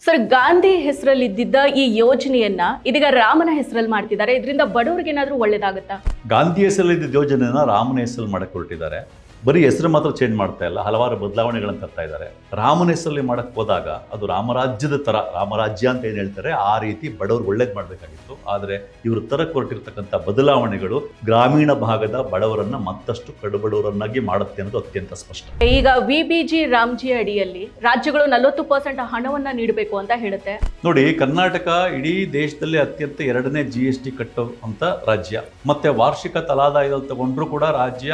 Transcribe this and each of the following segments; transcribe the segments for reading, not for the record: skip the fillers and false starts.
Sir, Gandhi ಹೆಸರಲ್ಲಿ ಇದ್ದಿದ್ದ ಈ ಯೋಜನೆಯನ್ನ ಇದೀಗ ರಾಮನ ಹೆಸರಲ್ಲಿ ಮಾಡ್ತಿದ್ದಾರೆ. ಇದರಿಂದ ಬಡವರಿಗೆ ಏನಾದರೂ ಒಳ್ಳೇದಾಗುತ್ತಾ? ಗಾಂಧಿ ಹೆಸರಲ್ಲಿ ಇದ್ದ ಯೋಜನೆನ ರಾಮನ ಹೆಸರಲ್ಲಿ ಮಾಡಕ್ಕೆ ಹೊರಟಿದ್ದಾರೆ. ಬರೀ ಹೆಸರು ಮಾತ್ರ ಚೇಂಜ್ ಮಾಡ್ತಾ ಇಲ್ಲ, ಹಲವಾರು ಬದಲಾವಣೆಗಳನ್ನು ತರ್ತಾ ಇದ್ದಾರೆ. ರಾಮನ ಹೆಸರಲ್ಲಿ ಮಾಡಕ್ಕೆ ಹೋದಾಗ ಅದು ರಾಮರಾಜ್ಯದ ಥರ, ರಾಮರಾಜ್ಯ ಅಂತ ಏನು ಹೇಳ್ತಾರೆ ಆ ರೀತಿ ಬಡವ್ರಿಗೆ ಒಳ್ಳೇದು ಮಾಡಬೇಕಾಗಿತ್ತು. ಆದರೆ ಇವರು ತರಕ್ಕೆ ಹೊರಟಿರ್ತಕ್ಕಂಥ ಬದಲಾವಣೆಗಳು ಗ್ರಾಮೀಣ ಭಾಗದ ಬಡವರನ್ನ ಮತ್ತಷ್ಟು ಕಡುಬಡವರನ್ನಾಗಿ ಮಾಡುತ್ತೆ ಅನ್ನೋದು ಅತ್ಯಂತ ಸ್ಪಷ್ಟ. ಈಗ ವಿಬಿಜಿ ರಾಮ್ಜಿ ಅಡಿಯಲ್ಲಿ ರಾಜ್ಯಗಳು 40% ಹಣವನ್ನ ನೀಡಬೇಕು ಅಂತ ಹೇಳುತ್ತೆ. ನೋಡಿ, ಕರ್ನಾಟಕ ಇಡೀ ದೇಶದಲ್ಲಿ ಅತ್ಯಂತ 2ನೇ GST ಕಟ್ಟುವಂಥ ರಾಜ್ಯ. ಮತ್ತೆ ವಾರ್ಷಿಕ ತಲಾದಾಯದಲ್ಲಿ ತಗೊಂಡ್ರೂ ಕೂಡ ರಾಜ್ಯ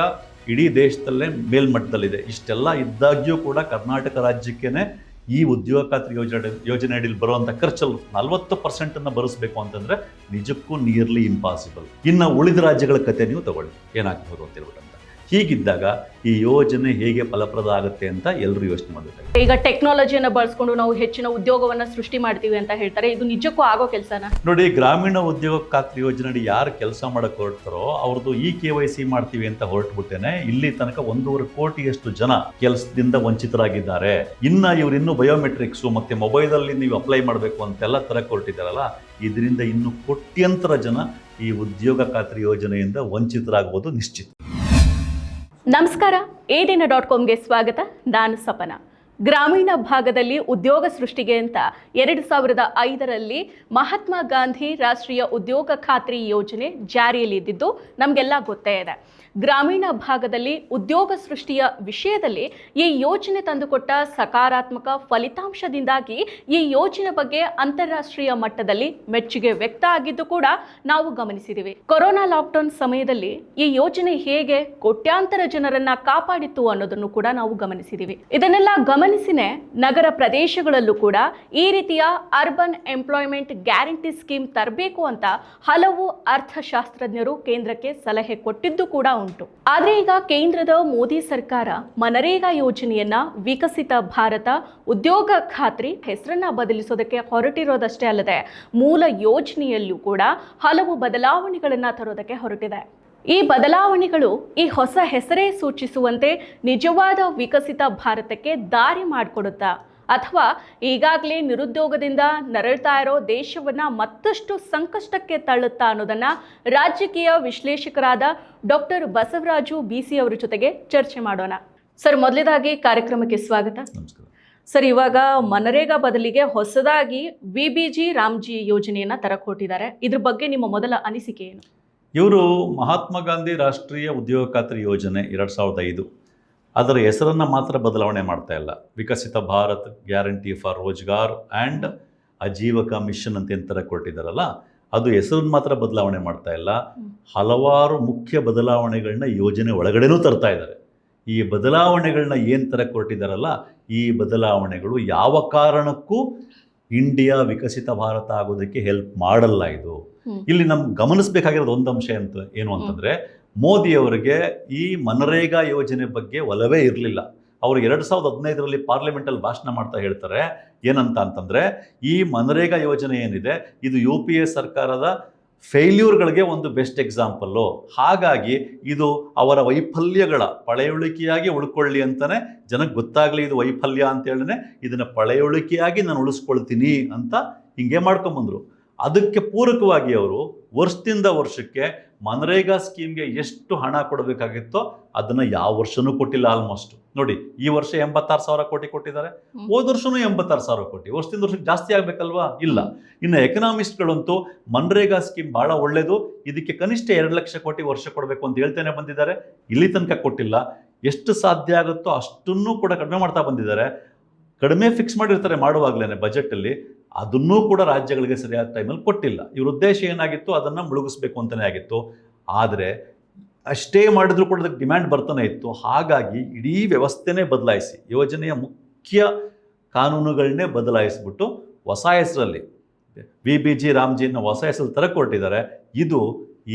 ಇಡೀ ದೇಶದಲ್ಲೇ ಮೇಲ್ಮಟ್ಟದಲ್ಲಿದೆ. ಇಷ್ಟೆಲ್ಲ ಇದ್ದಾಗ್ಯೂ ಕೂಡ ಕರ್ನಾಟಕ ರಾಜ್ಯಕ್ಕೇನೆ ಈ ಉದ್ಯೋಗ ಖಾತ್ರಿ ಯೋಜನೆ ಅಡಿಯಲ್ಲಿ ಬರುವಂಥ ಖರ್ಚಲ್ಲಿ 40% ಭರಿಸಬೇಕು ಅಂತಂದ್ರೆ ನಿಜಕ್ಕೂ ನಿಯರ್ಲಿ ಇಂಪಾಸಿಬಲ್. ಇನ್ನು ಉಳಿದ ರಾಜ್ಯಗಳ ಕತೆ ನೀವು ತಗೊಳ್ಳಿ, ಏನಾಗ್ಬೋದು ಅಂತ ಹೇಳ್ಬಿಟ್ಟು. ಹೀಗಿದ್ದಾಗ ಈ ಯೋಜನೆ ಹೇಗೆ ಫಲಪ್ರದ ಆಗುತ್ತೆ ಅಂತ ಎಲ್ಲರೂ ಯೋಚನೆ ಮಾಡಬೇಕಾಗುತ್ತೆ. ಈಗ ಟೆಕ್ನಾಲಜಿಯನ್ನು ಬಳಸ್ಕೊಂಡು ನಾವು ಹೆಚ್ಚಿನ ಉದ್ಯೋಗವನ್ನ ಸೃಷ್ಟಿ ಮಾಡ್ತೀವಿ ಅಂತ ಹೇಳ್ತಾರೆ. ಇದು ನಿಜಕ್ಕೂ ಆಗೋ ಕೆಲಸನ? ನೋಡಿ, ಗ್ರಾಮೀಣ ಉದ್ಯೋಗ ಖಾತ್ರಿ ಯೋಜನೆ ಅಡಿ ಯಾರು ಕೆಲಸ ಮಾಡಕ್ಕೆ ಹೊರಡ್ತಾರೋ ಅವ್ರದ್ದು KYC ಮಾಡ್ತೀವಿ ಅಂತ ಹೊರಟ್ಬಿಟ್ಟೇನೆ ಇಲ್ಲಿ ತನಕ 1.5 ಕೋಟಿಯಷ್ಟು ಜನ ಕೆಲಸದಿಂದ ವಂಚಿತರಾಗಿದ್ದಾರೆ. ಇನ್ನು ಬಯೋಮೆಟ್ರಿಕ್ಸು ಮತ್ತೆ ಮೊಬೈಲಲ್ಲಿ ನೀವು ಅಪ್ಲೈ ಮಾಡಬೇಕು ಅಂತೆಲ್ಲ ತರಕ್ಕೆ ಹೊರಟಿದ್ದಾರಲ್ಲ, ಇದರಿಂದ ಇನ್ನು ಕೋಟ್ಯಂತರ ಜನ ಈ ಉದ್ಯೋಗ ಖಾತ್ರಿ ಯೋಜನೆಯಿಂದ ವಂಚಿತರಾಗುವುದು ನಿಶ್ಚಿತ. ನಮಸ್ಕಾರ, ADN.comಗೆ ಸ್ವಾಗತ. ನಾನು ಸಪನ. ಗ್ರಾಮೀಣ ಭಾಗದಲ್ಲಿ ಉದ್ಯೋಗ ಸೃಷ್ಟಿಗೆ ಅಂತ 2005ರಲ್ಲಿ ಮಹಾತ್ಮ ಗಾಂಧಿ ರಾಷ್ಟ್ರೀಯ ಉದ್ಯೋಗ ಖಾತ್ರಿ ಯೋಜನೆ ಜಾರಿಯಲ್ಲಿದ್ದು ನಮಗೆಲ್ಲ ಗೊತ್ತೇ ಇದೆ. ಗ್ರಾಮೀಣ ಭಾಗದಲ್ಲಿ ಉದ್ಯೋಗ ಸೃಷ್ಟಿಯ ವಿಷಯದಲ್ಲಿ ಈ ಯೋಜನೆ ತಂದುಕೊಟ್ಟ ಸಕಾರಾತ್ಮಕ ಫಲಿತಾಂಶದಿಂದಾಗಿ ಈ ಯೋಜನೆ ಬಗ್ಗೆ ಅಂತಾರಾಷ್ಟ್ರೀಯ ಮಟ್ಟದಲ್ಲಿ ಮೆಚ್ಚುಗೆ ವ್ಯಕ್ತ ಆಗಿದ್ದು ಕೂಡ ನಾವು ಗಮನಿಸಿದ್ದೀವಿ. ಕೊರೋನಾ ಲಾಕ್ಡೌನ್ ಸಮಯದಲ್ಲಿ ಈ ಯೋಜನೆ ಹೇಗೆ ಕೋಟ್ಯಾಂತರ ಜನರನ್ನ ಕಾಪಾಡಿತ್ತು ಅನ್ನೋದನ್ನು ಕೂಡ ನಾವು ಗಮನಿಸಿದ್ದೀವಿ. ಇದನ್ನೆಲ್ಲ ಗಮನಿಸಿನೇ ನಗರ ಪ್ರದೇಶಗಳಲ್ಲೂ ಕೂಡ ಈ ರೀತಿಯ ಅರ್ಬನ್ ಎಂಪ್ಲಾಯ್ಮೆಂಟ್ ಗ್ಯಾರಂಟಿ ಸ್ಕೀಮ್ ತರಬೇಕು ಅಂತ ಹಲವು ಅರ್ಥಶಾಸ್ತ್ರಜ್ಞರು ಕೇಂದ್ರಕ್ಕೆ ಸಲಹೆ ಕೊಟ್ಟಿದ್ದು ಕೂಡ ಉಂಟು. ಆದ್ರೆ ಈಗ ಕೇಂದ್ರದ ಮೋದಿ ಸರ್ಕಾರ ಮನರೇಗಾ ಯೋಜನೆಯನ್ನ ವಿಕಸಿತ ಭಾರತ ಉದ್ಯೋಗ ಖಾತ್ರಿ ಹೆಸರನ್ನ ಬದಲಿಸೋದಕ್ಕೆ ಹೊರಟಿರೋದಷ್ಟೇ ಅಲ್ಲದೆ ಮೂಲ ಯೋಜನೆಯಲ್ಲೂ ಕೂಡ ಹಲವು ಬದಲಾವಣೆಗಳನ್ನ ತರೋದಕ್ಕೆ ಹೊರಟಿದೆ. ಈ ಬದಲಾವಣೆಗಳು ಈ ಹೊಸ ಹೆಸರೇ ಸೂಚಿಸುವಂತೆ ನಿಜವಾದ ವಿಕಸಿತ ಭಾರತಕ್ಕೆ ದಾರಿ ಮಾಡಿಕೊಡುತ್ತಾ, ಅಥವಾ ಈಗಾಗಲೇ ನಿರುದ್ಯೋಗದಿಂದ ನರಳ್ತಾ ಇರೋ ದೇಶವನ್ನ ಮತ್ತಷ್ಟು ಸಂಕಷ್ಟಕ್ಕೆ ತಳ್ಳುತ್ತಾ ಅನ್ನೋದನ್ನ ರಾಜಕೀಯ ವಿಶ್ಲೇಷಕರಾದ ಡಾಕ್ಟರ್ ಬಸವರಾಜು BC ಅವರ ಜೊತೆಗೆ ಚರ್ಚೆ ಮಾಡೋಣ. ಸರ್, ಮೊದಲೇದಾಗಿ ಕಾರ್ಯಕ್ರಮಕ್ಕೆ ಸ್ವಾಗತ. ಸರ್, ಇವಾಗ ಮನರೇಗಾ ಬದಲಿಗೆ ಹೊಸದಾಗಿ ವಿಬಿಜಿ ರಾಮ್ಜಿ ಯೋಜನೆಯನ್ನ ತರಕ್ಕೆ ಹೊರಟಿದ್ದಾರೆ. ಇದ್ರ ಬಗ್ಗೆ ನಿಮ್ಮ ಮೊದಲ ಅನಿಸಿಕೆ ಏನು? ಇವರು ಮಹಾತ್ಮ ಗಾಂಧಿ ರಾಷ್ಟ್ರೀಯ ಉದ್ಯೋಗ ಖಾತ್ರಿ ಯೋಜನೆ 2005, ಅದರ ಹೆಸರನ್ನು ಮಾತ್ರ ಬದಲಾವಣೆ ಮಾಡ್ತಾ ಇಲ್ಲ. Viksit Bharat guarantee for Rozgar and Ajeevika mission ಅಂತ ಏನು ತರಕ್ಕೆ ಕೊಟ್ಟಿದ್ದಾರಲ್ಲ, ಅದು ಹೆಸರನ್ನು ಮಾತ್ರ ಬದಲಾವಣೆ ಮಾಡ್ತಾ ಇಲ್ಲ, ಹಲವಾರು ಮುಖ್ಯ ಬದಲಾವಣೆಗಳನ್ನ ಯೋಜನೆ ಒಳಗಡೆನೂ ತರ್ತಾ ಇದ್ದಾರೆ. ಈ ಬದಲಾವಣೆಗಳನ್ನ ಏನು ತರಕ್ಕೆ ಕೊಟ್ಟಿದ್ದಾರಲ್ಲ, ಈ ಬದಲಾವಣೆಗಳು ಯಾವ ಕಾರಣಕ್ಕೂ ಇಂಡಿಯಾ ವಿಕಸಿತ ಭಾರತ ಆಗೋದಕ್ಕೆ ಹೆಲ್ಪ್ ಮಾಡಲ್ಲ. ಇದು ಇಲ್ಲಿ ನಮ್ಗೆ ಗಮನಿಸಬೇಕಾಗಿರೋದು ಒಂದು ಅಂಶ ಏನು ಅಂತಂದರೆ, ಮೋದಿಯವರಿಗೆ ಈ ಮನರೇಗಾ ಯೋಜನೆ ಬಗ್ಗೆ ಒಲವೇ ಇರಲಿಲ್ಲ. ಅವರು 2015ರಲ್ಲಿ ಪಾರ್ಲಿಮೆಂಟಲ್ಲಿ ಭಾಷಣ ಮಾಡ್ತಾ ಹೇಳ್ತಾರೆ ಏನಂತ ಅಂತಂದರೆ, ಈ ಮನರೇಗಾ ಯೋಜನೆ ಏನಿದೆ ಇದು UPA ಸರ್ಕಾರದ ಫೇಲ್ಯೂರ್ಗಳಿಗೆ ಒಂದು ಬೆಸ್ಟ್ ಎಕ್ಸಾಂಪಲ್ಲು. ಹಾಗಾಗಿ ಇದು ಅವರ ವೈಫಲ್ಯಗಳ ಪಳೆಯುಳಿಕೆಯಾಗಿ ಉಳ್ಕೊಳ್ಳಿ ಅಂತಲೇ ಜನಕ್ಕೆ ಗೊತ್ತಾಗಲಿ ಇದು ವೈಫಲ್ಯ ಅಂತೇಳಿನೇ ಇದನ್ನು ಪಳೆಯುಳಿಕೆಯಾಗಿ ನಾನು ಉಳಿಸ್ಕೊಳ್ತೀನಿ ಅಂತ ಹಿಂಗೆ ಮಾಡ್ಕೊಂಬಂದರು. ಅದಕ್ಕೆ ಪೂರಕವಾಗಿ ಅವರು ವರ್ಷದಿಂದ ವರ್ಷಕ್ಕೆ ಮನರೇಗಾ ಸ್ಕೀಮ್ಗೆ ಎಷ್ಟು ಹಣ ಕೊಡಬೇಕಾಗಿತ್ತೋ ಅದನ್ನು ಯಾವ ವರ್ಷನೂ ಕೊಟ್ಟಿಲ್ಲ. ಆಲ್ಮೋಸ್ಟ್ ನೋಡಿ, ಈ ವರ್ಷ 86,000 ಕೋಟಿ ಕೊಟ್ಟಿದ್ದಾರೆ, ಹೋದ ವರ್ಷನೂ 86,000 ಕೋಟಿ. ವರ್ಷದಿಂದ ವರ್ಷಕ್ಕೆ ಜಾಸ್ತಿ ಆಗಬೇಕಲ್ವಾ? ಇಲ್ಲ. ಇನ್ನು ಎಕನಾಮಿಸ್ಟ್ಗಳಂತೂ ಮನರೇಗಾ ಸ್ಕೀಮ್ ಭಾಳ ಒಳ್ಳೆಯದು, ಇದಕ್ಕೆ ಕನಿಷ್ಠ 2 ಲಕ್ಷ ಕೋಟಿ ವರ್ಷ ಕೊಡಬೇಕು ಅಂತ ಹೇಳ್ತಾನೆ ಬಂದಿದ್ದಾರೆ. ಇಲ್ಲಿ ತನಕ ಕೊಟ್ಟಿಲ್ಲ. ಎಷ್ಟು ಸಾಧ್ಯ ಆಗುತ್ತೋ ಅಷ್ಟನ್ನೂ ಕೂಡ ಕಡಿಮೆ ಮಾಡ್ತಾ ಬಂದಿದ್ದಾರೆ. ಕಡಿಮೆ ಫಿಕ್ಸ್ ಮಾಡಿರ್ತಾರೆ ಮಾಡುವಾಗಲೇ ಬಜೆಟಲ್ಲಿ, ಅದನ್ನೂ ಕೂಡ ರಾಜ್ಯಗಳಿಗೆ ಸರಿಯಾದ ಟೈಮಲ್ಲಿ ಕೊಟ್ಟಿಲ್ಲ. ಇವ್ರ ಉದ್ದೇಶ ಏನಾಗಿತ್ತು, ಅದನ್ನು ಮುಳುಗಿಸ್ಬೇಕು ಅಂತಲೇ ಆಗಿತ್ತು. ಆದರೆ ಅಷ್ಟೇ ಮಾಡಿದ್ರು ಕೂಡ ಅದಕ್ಕೆ ಡಿಮ್ಯಾಂಡ್ ಬರ್ತಾನೆ ಇತ್ತು. ಹಾಗಾಗಿ ಇಡೀ ವ್ಯವಸ್ಥೆನೇ ಬದಲಾಯಿಸಿ, ಯೋಜನೆಯ ಮುಖ್ಯ ಕಾನೂನುಗಳನ್ನೇ ಬದಲಾಯಿಸ್ಬಿಟ್ಟು ಹೊಸ ಹೆಸರಲ್ಲಿ ವಿಬಿಜಿ ರಾಮ್ಜಿನ ಹೊಸ ಹೆಸರಲ್ಲಿ ತರಕ್ಕೆ ಹೊರಟಿದ್ದಾರೆ. ಇದು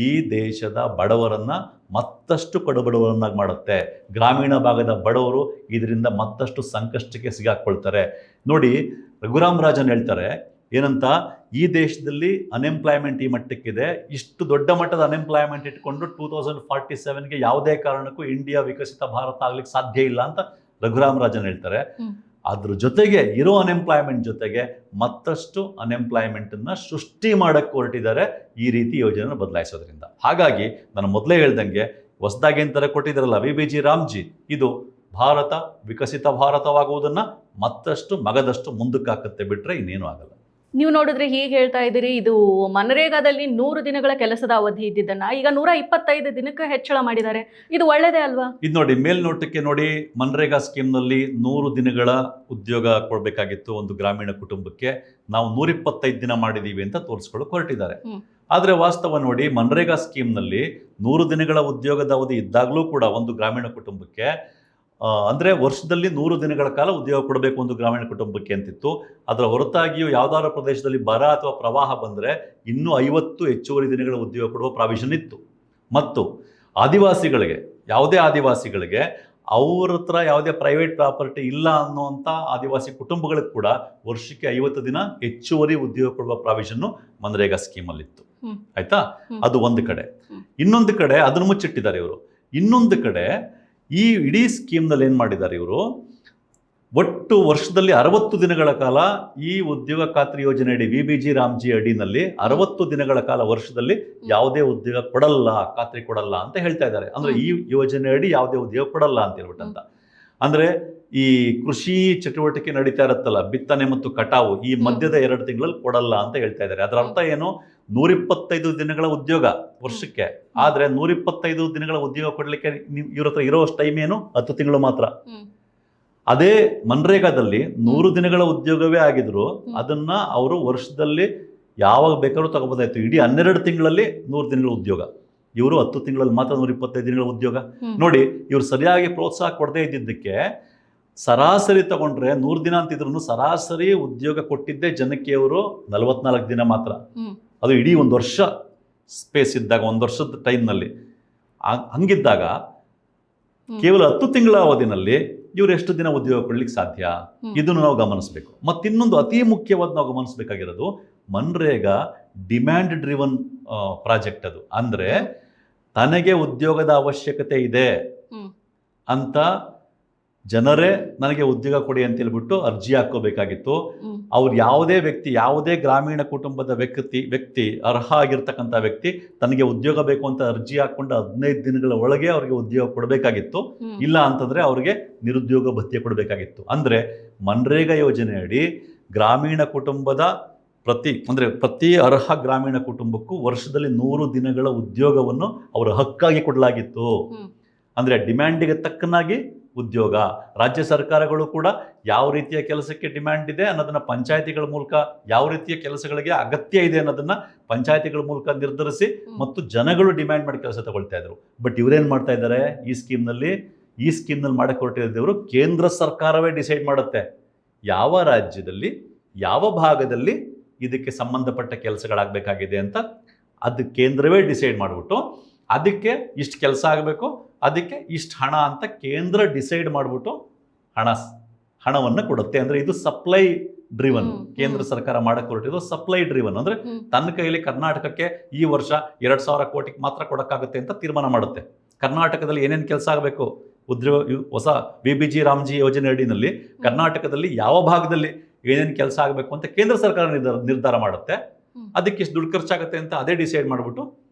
ಈ ದೇಶದ ಬಡವರನ್ನು ಮತ್ತಷ್ಟು ಕಡುಬಡವರನ್ನಾಗಿ ಮಾಡುತ್ತೆ. ಗ್ರಾಮೀಣ ಭಾಗದ ಬಡವರು ಇದರಿಂದ ಮತ್ತಷ್ಟು ಸಂಕಷ್ಟಕ್ಕೆ ಸಿಗಾಕ್ಕೊಳ್ತಾರೆ. ನೋಡಿ, ರಘುರಾಮ್ ರಾಜನ್ ಹೇಳ್ತಾರೆ ಏನಂತ, ಈ ದೇಶದಲ್ಲಿ ಅನ್ಎಂಪ್ಲಾಯ್ಮೆಂಟ್ ಈ ಮಟ್ಟಕ್ಕಿದೆ, ಇಷ್ಟು ದೊಡ್ಡ ಮಟ್ಟದ ಅನ್ಎಂಪ್ಲಾಯ್ಮೆಂಟ್ ಇಟ್ಕೊಂಡು 2047ಗೆ ಯಾವುದೇ ಕಾರಣಕ್ಕೂ ಇಂಡಿಯಾ ವಿಕಸಿತ ಭಾರತ ಆಗ್ಲಿಕ್ಕೆ ಸಾಧ್ಯ ಇಲ್ಲ ಅಂತ ರಘುರಾಮ್ ರಾಜನ್ ಹೇಳ್ತಾರೆ. ಅದ್ರ ಜೊತೆಗೆ ಇರೋ ಅನ್ಎಂಪ್ಲಾಯ್ಮೆಂಟ್ ಜೊತೆಗೆ ಮತ್ತಷ್ಟು ಅನ್ಎಂಪ್ಲಾಯ್ಮೆಂಟನ್ನು ಸೃಷ್ಟಿ ಮಾಡೋಕ್ಕೆ ಹೊರಟಿದ್ದಾರೆ ಈ ರೀತಿ ಯೋಜನೆಯನ್ನು ಬದಲಾಯಿಸೋದ್ರಿಂದ. ಹಾಗಾಗಿ ನಾನು ಮೊದಲೇ ಹೇಳ್ದಂಗೆ ಹೊಸದಾಗಿ ಏನು ಥರ ಕೊಟ್ಟಿದ್ದಾರಲ್ಲ VBG ರಾಮ್ಜಿ, ಇದು ಭಾರತ ವಿಕಸಿತ ಭಾರತವಾಗುವುದನ್ನು ಮತ್ತಷ್ಟು ಮಗದಷ್ಟು ಮುಂದಕ್ಕೆ ಹಾಕುತ್ತೆ, ಬಿಟ್ಟರೆ ಇನ್ನೇನು ಆಗಲ್ಲ. ನೀವು ನೋಡಿದ್ರೆ ಹೀಗೆ ಹೇಳ್ತಾ ಇದ್ದೀರಿ, ಇದು ಮನರೇಗಾದಲ್ಲಿ 100 ದಿನಗಳ ಕೆಲಸದ ಅವಧಿ ಇದ್ದಿದ್ದನ್ನ ಈಗ 125 ದಿನಕ್ಕೆ ಹೆಚ್ಚಳ ಮಾಡಿದ್ದಾರೆ. ಇದು ಒಳ್ಳೆಯದೇ ಅಲ್ವಾ? ಇದು ನೋಡಿ, ಮೇಲ್ನೋಟಕ್ಕೆ ನೋಡಿ, ಮನ್ರೇಗಾ ಸ್ಕೀಮ್ನಲ್ಲಿ 100 ದಿನಗಳ ಉದ್ಯೋಗ ಕೊಡಬೇಕಾಗಿತ್ತು ಒಂದು ಗ್ರಾಮೀಣ ಕುಟುಂಬಕ್ಕೆ, ನಾವು 125 ದಿನ ಮಾಡಿದ್ದೀವಿ ಅಂತ ತೋರಿಸ್ಕೊಳ್ಳೋಕೆ ಹೊರಟಿದ್ದಾರೆ. ಆದರೆ ವಾಸ್ತವ ನೋಡಿ, ಮನ್ರೇಗಾ ಸ್ಕೀಮ್ನಲ್ಲಿ 100 ದಿನಗಳ ಉದ್ಯೋಗದ ಅವಧಿ ಇದ್ದಾಗಲೂ ಕೂಡ ಒಂದು ಗ್ರಾಮೀಣ ಕುಟುಂಬಕ್ಕೆ ಅಂದರೆ ವರ್ಷದಲ್ಲಿ 100 ದಿನಗಳ ಕಾಲ ಉದ್ಯೋಗ ಕೊಡಬೇಕು ಒಂದು ಗ್ರಾಮೀಣ ಕುಟುಂಬಕ್ಕೆ ಅಂತಿತ್ತು. ಅದರ ಹೊರತಾಗಿಯೂ ಯಾವುದಾದ್ರೂ ಪ್ರದೇಶದಲ್ಲಿ ಬರ ಅಥವಾ ಪ್ರವಾಹ ಬಂದರೆ ಇನ್ನೂ 50 ಹೆಚ್ಚುವರಿ ದಿನಗಳ ಉದ್ಯೋಗ ಕೊಡುವ ಪ್ರಾವಿಷನ್ ಇತ್ತು. ಮತ್ತು ಆದಿವಾಸಿಗಳಿಗೆ, ಯಾವುದೇ ಆದಿವಾಸಿಗಳಿಗೆ ಅವ್ರ ಹತ್ರ ಯಾವುದೇ ಪ್ರೈವೇಟ್ ಪ್ರಾಪರ್ಟಿ ಇಲ್ಲ ಅನ್ನುವಂಥ ಆದಿವಾಸಿ ಕುಟುಂಬಗಳಿಗೆ ಕೂಡ ವರ್ಷಕ್ಕೆ 50 ದಿನ ಹೆಚ್ಚುವರಿ ಉದ್ಯೋಗ ಕೊಡುವ ಪ್ರಾವಿಷನ್ನು ಮನ್ರೇಗಾ ಸ್ಕೀಮಲ್ಲಿತ್ತು. ಆಯ್ತಾ? ಅದು ಒಂದು ಕಡೆ. ಇನ್ನೊಂದು ಕಡೆ ಅದನ್ನು ಮುಚ್ಚಿಟ್ಟಿದ್ದಾರೆ ಇವರು. ಇನ್ನೊಂದು ಕಡೆ ಈ ಇಡೀ ಸ್ಕೀಮ್ನಲ್ಲಿ ಏನು ಮಾಡಿದ್ದಾರೆ ಇವರು, ಒಟ್ಟು ವರ್ಷದಲ್ಲಿ 60 ದಿನಗಳ ಕಾಲ ಈ ಉದ್ಯೋಗ ಖಾತ್ರಿ ಯೋಜನೆ ಅಡಿ VBG ರಾಮ್ಜಿ ಅಡಿನಲ್ಲಿ 60 ದಿನಗಳ ಕಾಲ ವರ್ಷದಲ್ಲಿ ಯಾವುದೇ ಉದ್ಯೋಗ ಕೊಡಲ್ಲ, ಖಾತ್ರಿ ಕೊಡಲ್ಲ ಅಂತ ಹೇಳ್ತಾ ಇದ್ದಾರೆ. ಅಂದರೆ ಈ ಯೋಜನೆ ಅಡಿ ಯಾವುದೇ ಉದ್ಯೋಗ ಕೊಡಲ್ಲ ಅಂತ ಹೇಳ್ಬಿಟ್ಟಂತ. ಅಂದರೆ ಈ ಕೃಷಿ ಚಟುವಟಿಕೆ ನಡೀತಾ ಇರುತ್ತಲ್ಲ, ಬಿತ್ತನೆ ಮತ್ತು ಕಟಾವು, ಈ ಮಧ್ಯದ 2 ತಿಂಗಳಲ್ಲಿ ಕೊಡಲ್ಲ ಅಂತ ಹೇಳ್ತಾ ಇದ್ದಾರೆ. ಅದರ ಅರ್ಥ ಏನು? 125 ದಿನಗಳ ಉದ್ಯೋಗ ವರ್ಷಕ್ಕೆ, ಆದರೆ 125 ದಿನಗಳ ಉದ್ಯೋಗ ಕೊಡಲಿಕ್ಕೆ ಇವ್ರ ಹತ್ರ ಇರೋ ಟೈಮ್ ಏನು? 10 ತಿಂಗಳು ಮಾತ್ರ. ಅದೇ ಮನ್ರೇಗಾದಲ್ಲಿ 100 ದಿನಗಳ ಉದ್ಯೋಗವೇ ಆಗಿದ್ರು ಅದನ್ನ ಅವರು ವರ್ಷದಲ್ಲಿ ಯಾವಾಗ ಬೇಕಾದ್ರೂ ತಗೋಬೋದಾಯ್ತು. ಇಡೀ 12 ತಿಂಗಳಲ್ಲಿ 100 ದಿನಗಳ ಉದ್ಯೋಗ, ಇವರು 10 ತಿಂಗಳಲ್ಲಿ ಮಾತ್ರ 125 ದಿನಗಳ ಉದ್ಯೋಗ. ನೋಡಿ, ಇವರು ಸರಿಯಾಗಿ ಪ್ರೋತ್ಸಾಹ ಕೊಡದೇ ಇದ್ದಿದ್ದಕ್ಕೆ ಸರಾಸರಿ ತಗೊಂಡ್ರೆ 100 ದಿನ ಅಂತಿದ್ರು ಸರಾಸರಿ ಉದ್ಯೋಗ ಕೊಟ್ಟಿದ್ದೇ ಜನಕ್ಕೆ ಅವರು 44 ದಿನ ಮಾತ್ರ. ಅದು ಇಡೀ 1 ವರ್ಷ ಸ್ಪೇಸ್ ಇದ್ದಾಗ, 1 ವರ್ಷದ ಟೈಮ್ನಲ್ಲಿ. ಹಂಗಿದ್ದಾಗ ಕೇವಲ 10 ತಿಂಗಳ ಅವಧಿನಲ್ಲಿ ಇವ್ರು ಎಷ್ಟು ದಿನ ಉದ್ಯೋಗ ಕೊಡ್ಲಿಕ್ಕೆ ಸಾಧ್ಯ? ಇದನ್ನು ನಾವು ಗಮನಿಸಬೇಕು. ಮತ್ತಿನ್ನೊಂದು ಅತಿ ಮುಖ್ಯವಾದ ನಾವು ಗಮನಿಸಬೇಕಾಗಿರೋದು, ಮನ್ರೇಗಾ ಡಿಮ್ಯಾಂಡ್ ಡ್ರಿವನ್ ಪ್ರಾಜೆಕ್ಟ್. ಅದು ಅಂದರೆ ತನಗೆ ಉದ್ಯೋಗದ ಅವಶ್ಯಕತೆ ಇದೆ ಅಂತ ಜನರೇ ನನಗೆ ಉದ್ಯೋಗ ಕೊಡಿ ಅಂತ ಹೇಳ್ಬಿಟ್ಟು ಅರ್ಜಿ ಹಾಕೋಬೇಕಾಗಿತ್ತು. ಅವ್ರು ಯಾವುದೇ ವ್ಯಕ್ತಿ, ಯಾವುದೇ ಗ್ರಾಮೀಣ ಕುಟುಂಬದ ವ್ಯಕ್ತಿ ಅರ್ಹ ಆಗಿರ್ತಕ್ಕಂಥ ವ್ಯಕ್ತಿ ತನಗೆ ಉದ್ಯೋಗ ಬೇಕು ಅಂತ ಅರ್ಜಿ ಹಾಕೊಂಡು 15 ದಿನಗಳ ಒಳಗೆ ಅವ್ರಿಗೆ ಉದ್ಯೋಗ ಕೊಡಬೇಕಾಗಿತ್ತು. ಇಲ್ಲ ಅಂತಂದ್ರೆ ಅವ್ರಿಗೆ ನಿರುದ್ಯೋಗ ಭತ್ಯೆ ಕೊಡಬೇಕಾಗಿತ್ತು. ಅಂದ್ರೆ ಮನ್ರೇಗಾ ಯೋಜನೆ ಅಡಿ ಗ್ರಾಮೀಣ ಕುಟುಂಬದ ಪ್ರತಿ ಅರ್ಹ ಗ್ರಾಮೀಣ ಕುಟುಂಬಕ್ಕೂ ವರ್ಷದಲ್ಲಿ 100 ದಿನಗಳ ಉದ್ಯೋಗವನ್ನು ಅವರ ಹಕ್ಕಾಗಿ ಕೊಡಲಾಗಿತ್ತು. ಅಂದ್ರೆ ಡಿಮ್ಯಾಂಡಿಗೆ ತಕ್ಕನಾಗಿ ಉದ್ಯೋಗ. ರಾಜ್ಯ ಸರ್ಕಾರಗಳು ಕೂಡ ಯಾವ ರೀತಿಯ ಕೆಲಸಕ್ಕೆ ಡಿಮ್ಯಾಂಡ್ ಇದೆ ಅನ್ನೋದನ್ನ ಪಂಚಾಯತಿಗಳ ಮೂಲಕ, ಯಾವ ರೀತಿಯ ಕೆಲಸಗಳಿಗೆ ಅಗತ್ಯ ಇದೆ ಅನ್ನೋದನ್ನ ಪಂಚಾಯತಿಗಳ ಮೂಲಕ ನಿರ್ಧರಿಸಿ ಮತ್ತು ಜನಗಳು ಡಿಮ್ಯಾಂಡ್ ಮಾಡಿ ಕೆಲಸ ತಗೊಳ್ತಾ ಇದ್ರು. ಬಟ್ ಇವರೇನ್ ಮಾಡ್ತಾ ಇದ್ದಾರೆ, ಈ ಸ್ಕೀಮ್ನಲ್ಲಿ ಮಾಡಕ್ಕೆ ಹೊರಟಿದ್ದವರು ಕೇಂದ್ರ ಸರ್ಕಾರವೇ ಡಿಸೈಡ್ ಮಾಡುತ್ತೆ ಯಾವ ರಾಜ್ಯದಲ್ಲಿ ಯಾವ ಭಾಗದಲ್ಲಿ ಇದಕ್ಕೆ ಸಂಬಂಧಪಟ್ಟ ಕೆಲಸಗಳಾಗಬೇಕಾಗಿದೆ ಅಂತ. ಅದು ಕೇಂದ್ರವೇ ಡಿಸೈಡ್ ಮಾಡಿಬಿಟ್ಟು ಅದಕ್ಕೆ ಇಷ್ಟು ಕೆಲಸ ಆಗಬೇಕು, ಅದಕ್ಕೆ ಇಷ್ಟು ಹಣ ಅಂತ ಕೇಂದ್ರ ಡಿಸೈಡ್ ಮಾಡಿಬಿಟ್ಟು ಹಣವನ್ನು ಕೊಡುತ್ತೆ. ಅಂದರೆ ಇದು ಸಪ್ಲೈ ಡ್ರಿವನ್. ಕೇಂದ್ರ ಸರ್ಕಾರ ಮಾಡಕ್ಕೆ ಹೊರಟಿದ್ದು ಸಪ್ಲೈ ಡ್ರಿವನ್. ಅಂದರೆ ತನ್ನ ಕೈಯಲ್ಲಿ ಕರ್ನಾಟಕಕ್ಕೆ ಈ ವರ್ಷ 2,000 ಕೋಟಿಗೆ ಮಾತ್ರ ಕೊಡೋಕ್ಕಾಗುತ್ತೆ ಅಂತ ತೀರ್ಮಾನ ಮಾಡುತ್ತೆ. ಕರ್ನಾಟಕದಲ್ಲಿ ಏನೇನು ಕೆಲಸ ಆಗಬೇಕು, ಹೊಸ VBG ರಾಮ್ಜಿ ಯೋಜನೆ ಅಡಿನಲ್ಲಿ ಕರ್ನಾಟಕದಲ್ಲಿ ಯಾವ ಭಾಗದಲ್ಲಿ ಏನೇನು ಕೆಲಸ ಆಗಬೇಕು ಅಂತ ಕೇಂದ್ರ ಸರ್ಕಾರ ನಿರ್ಧಾರ ಮಾಡುತ್ತೆ. ಅದಕ್ಕೆ ಇಷ್ಟು ದುಡ್ಡು ಖರ್ಚಾಗುತ್ತೆ ಅಂತ ಅದೇ ಡಿಸೈಡ್ ಮಾಡಿಬಿಟ್ಟು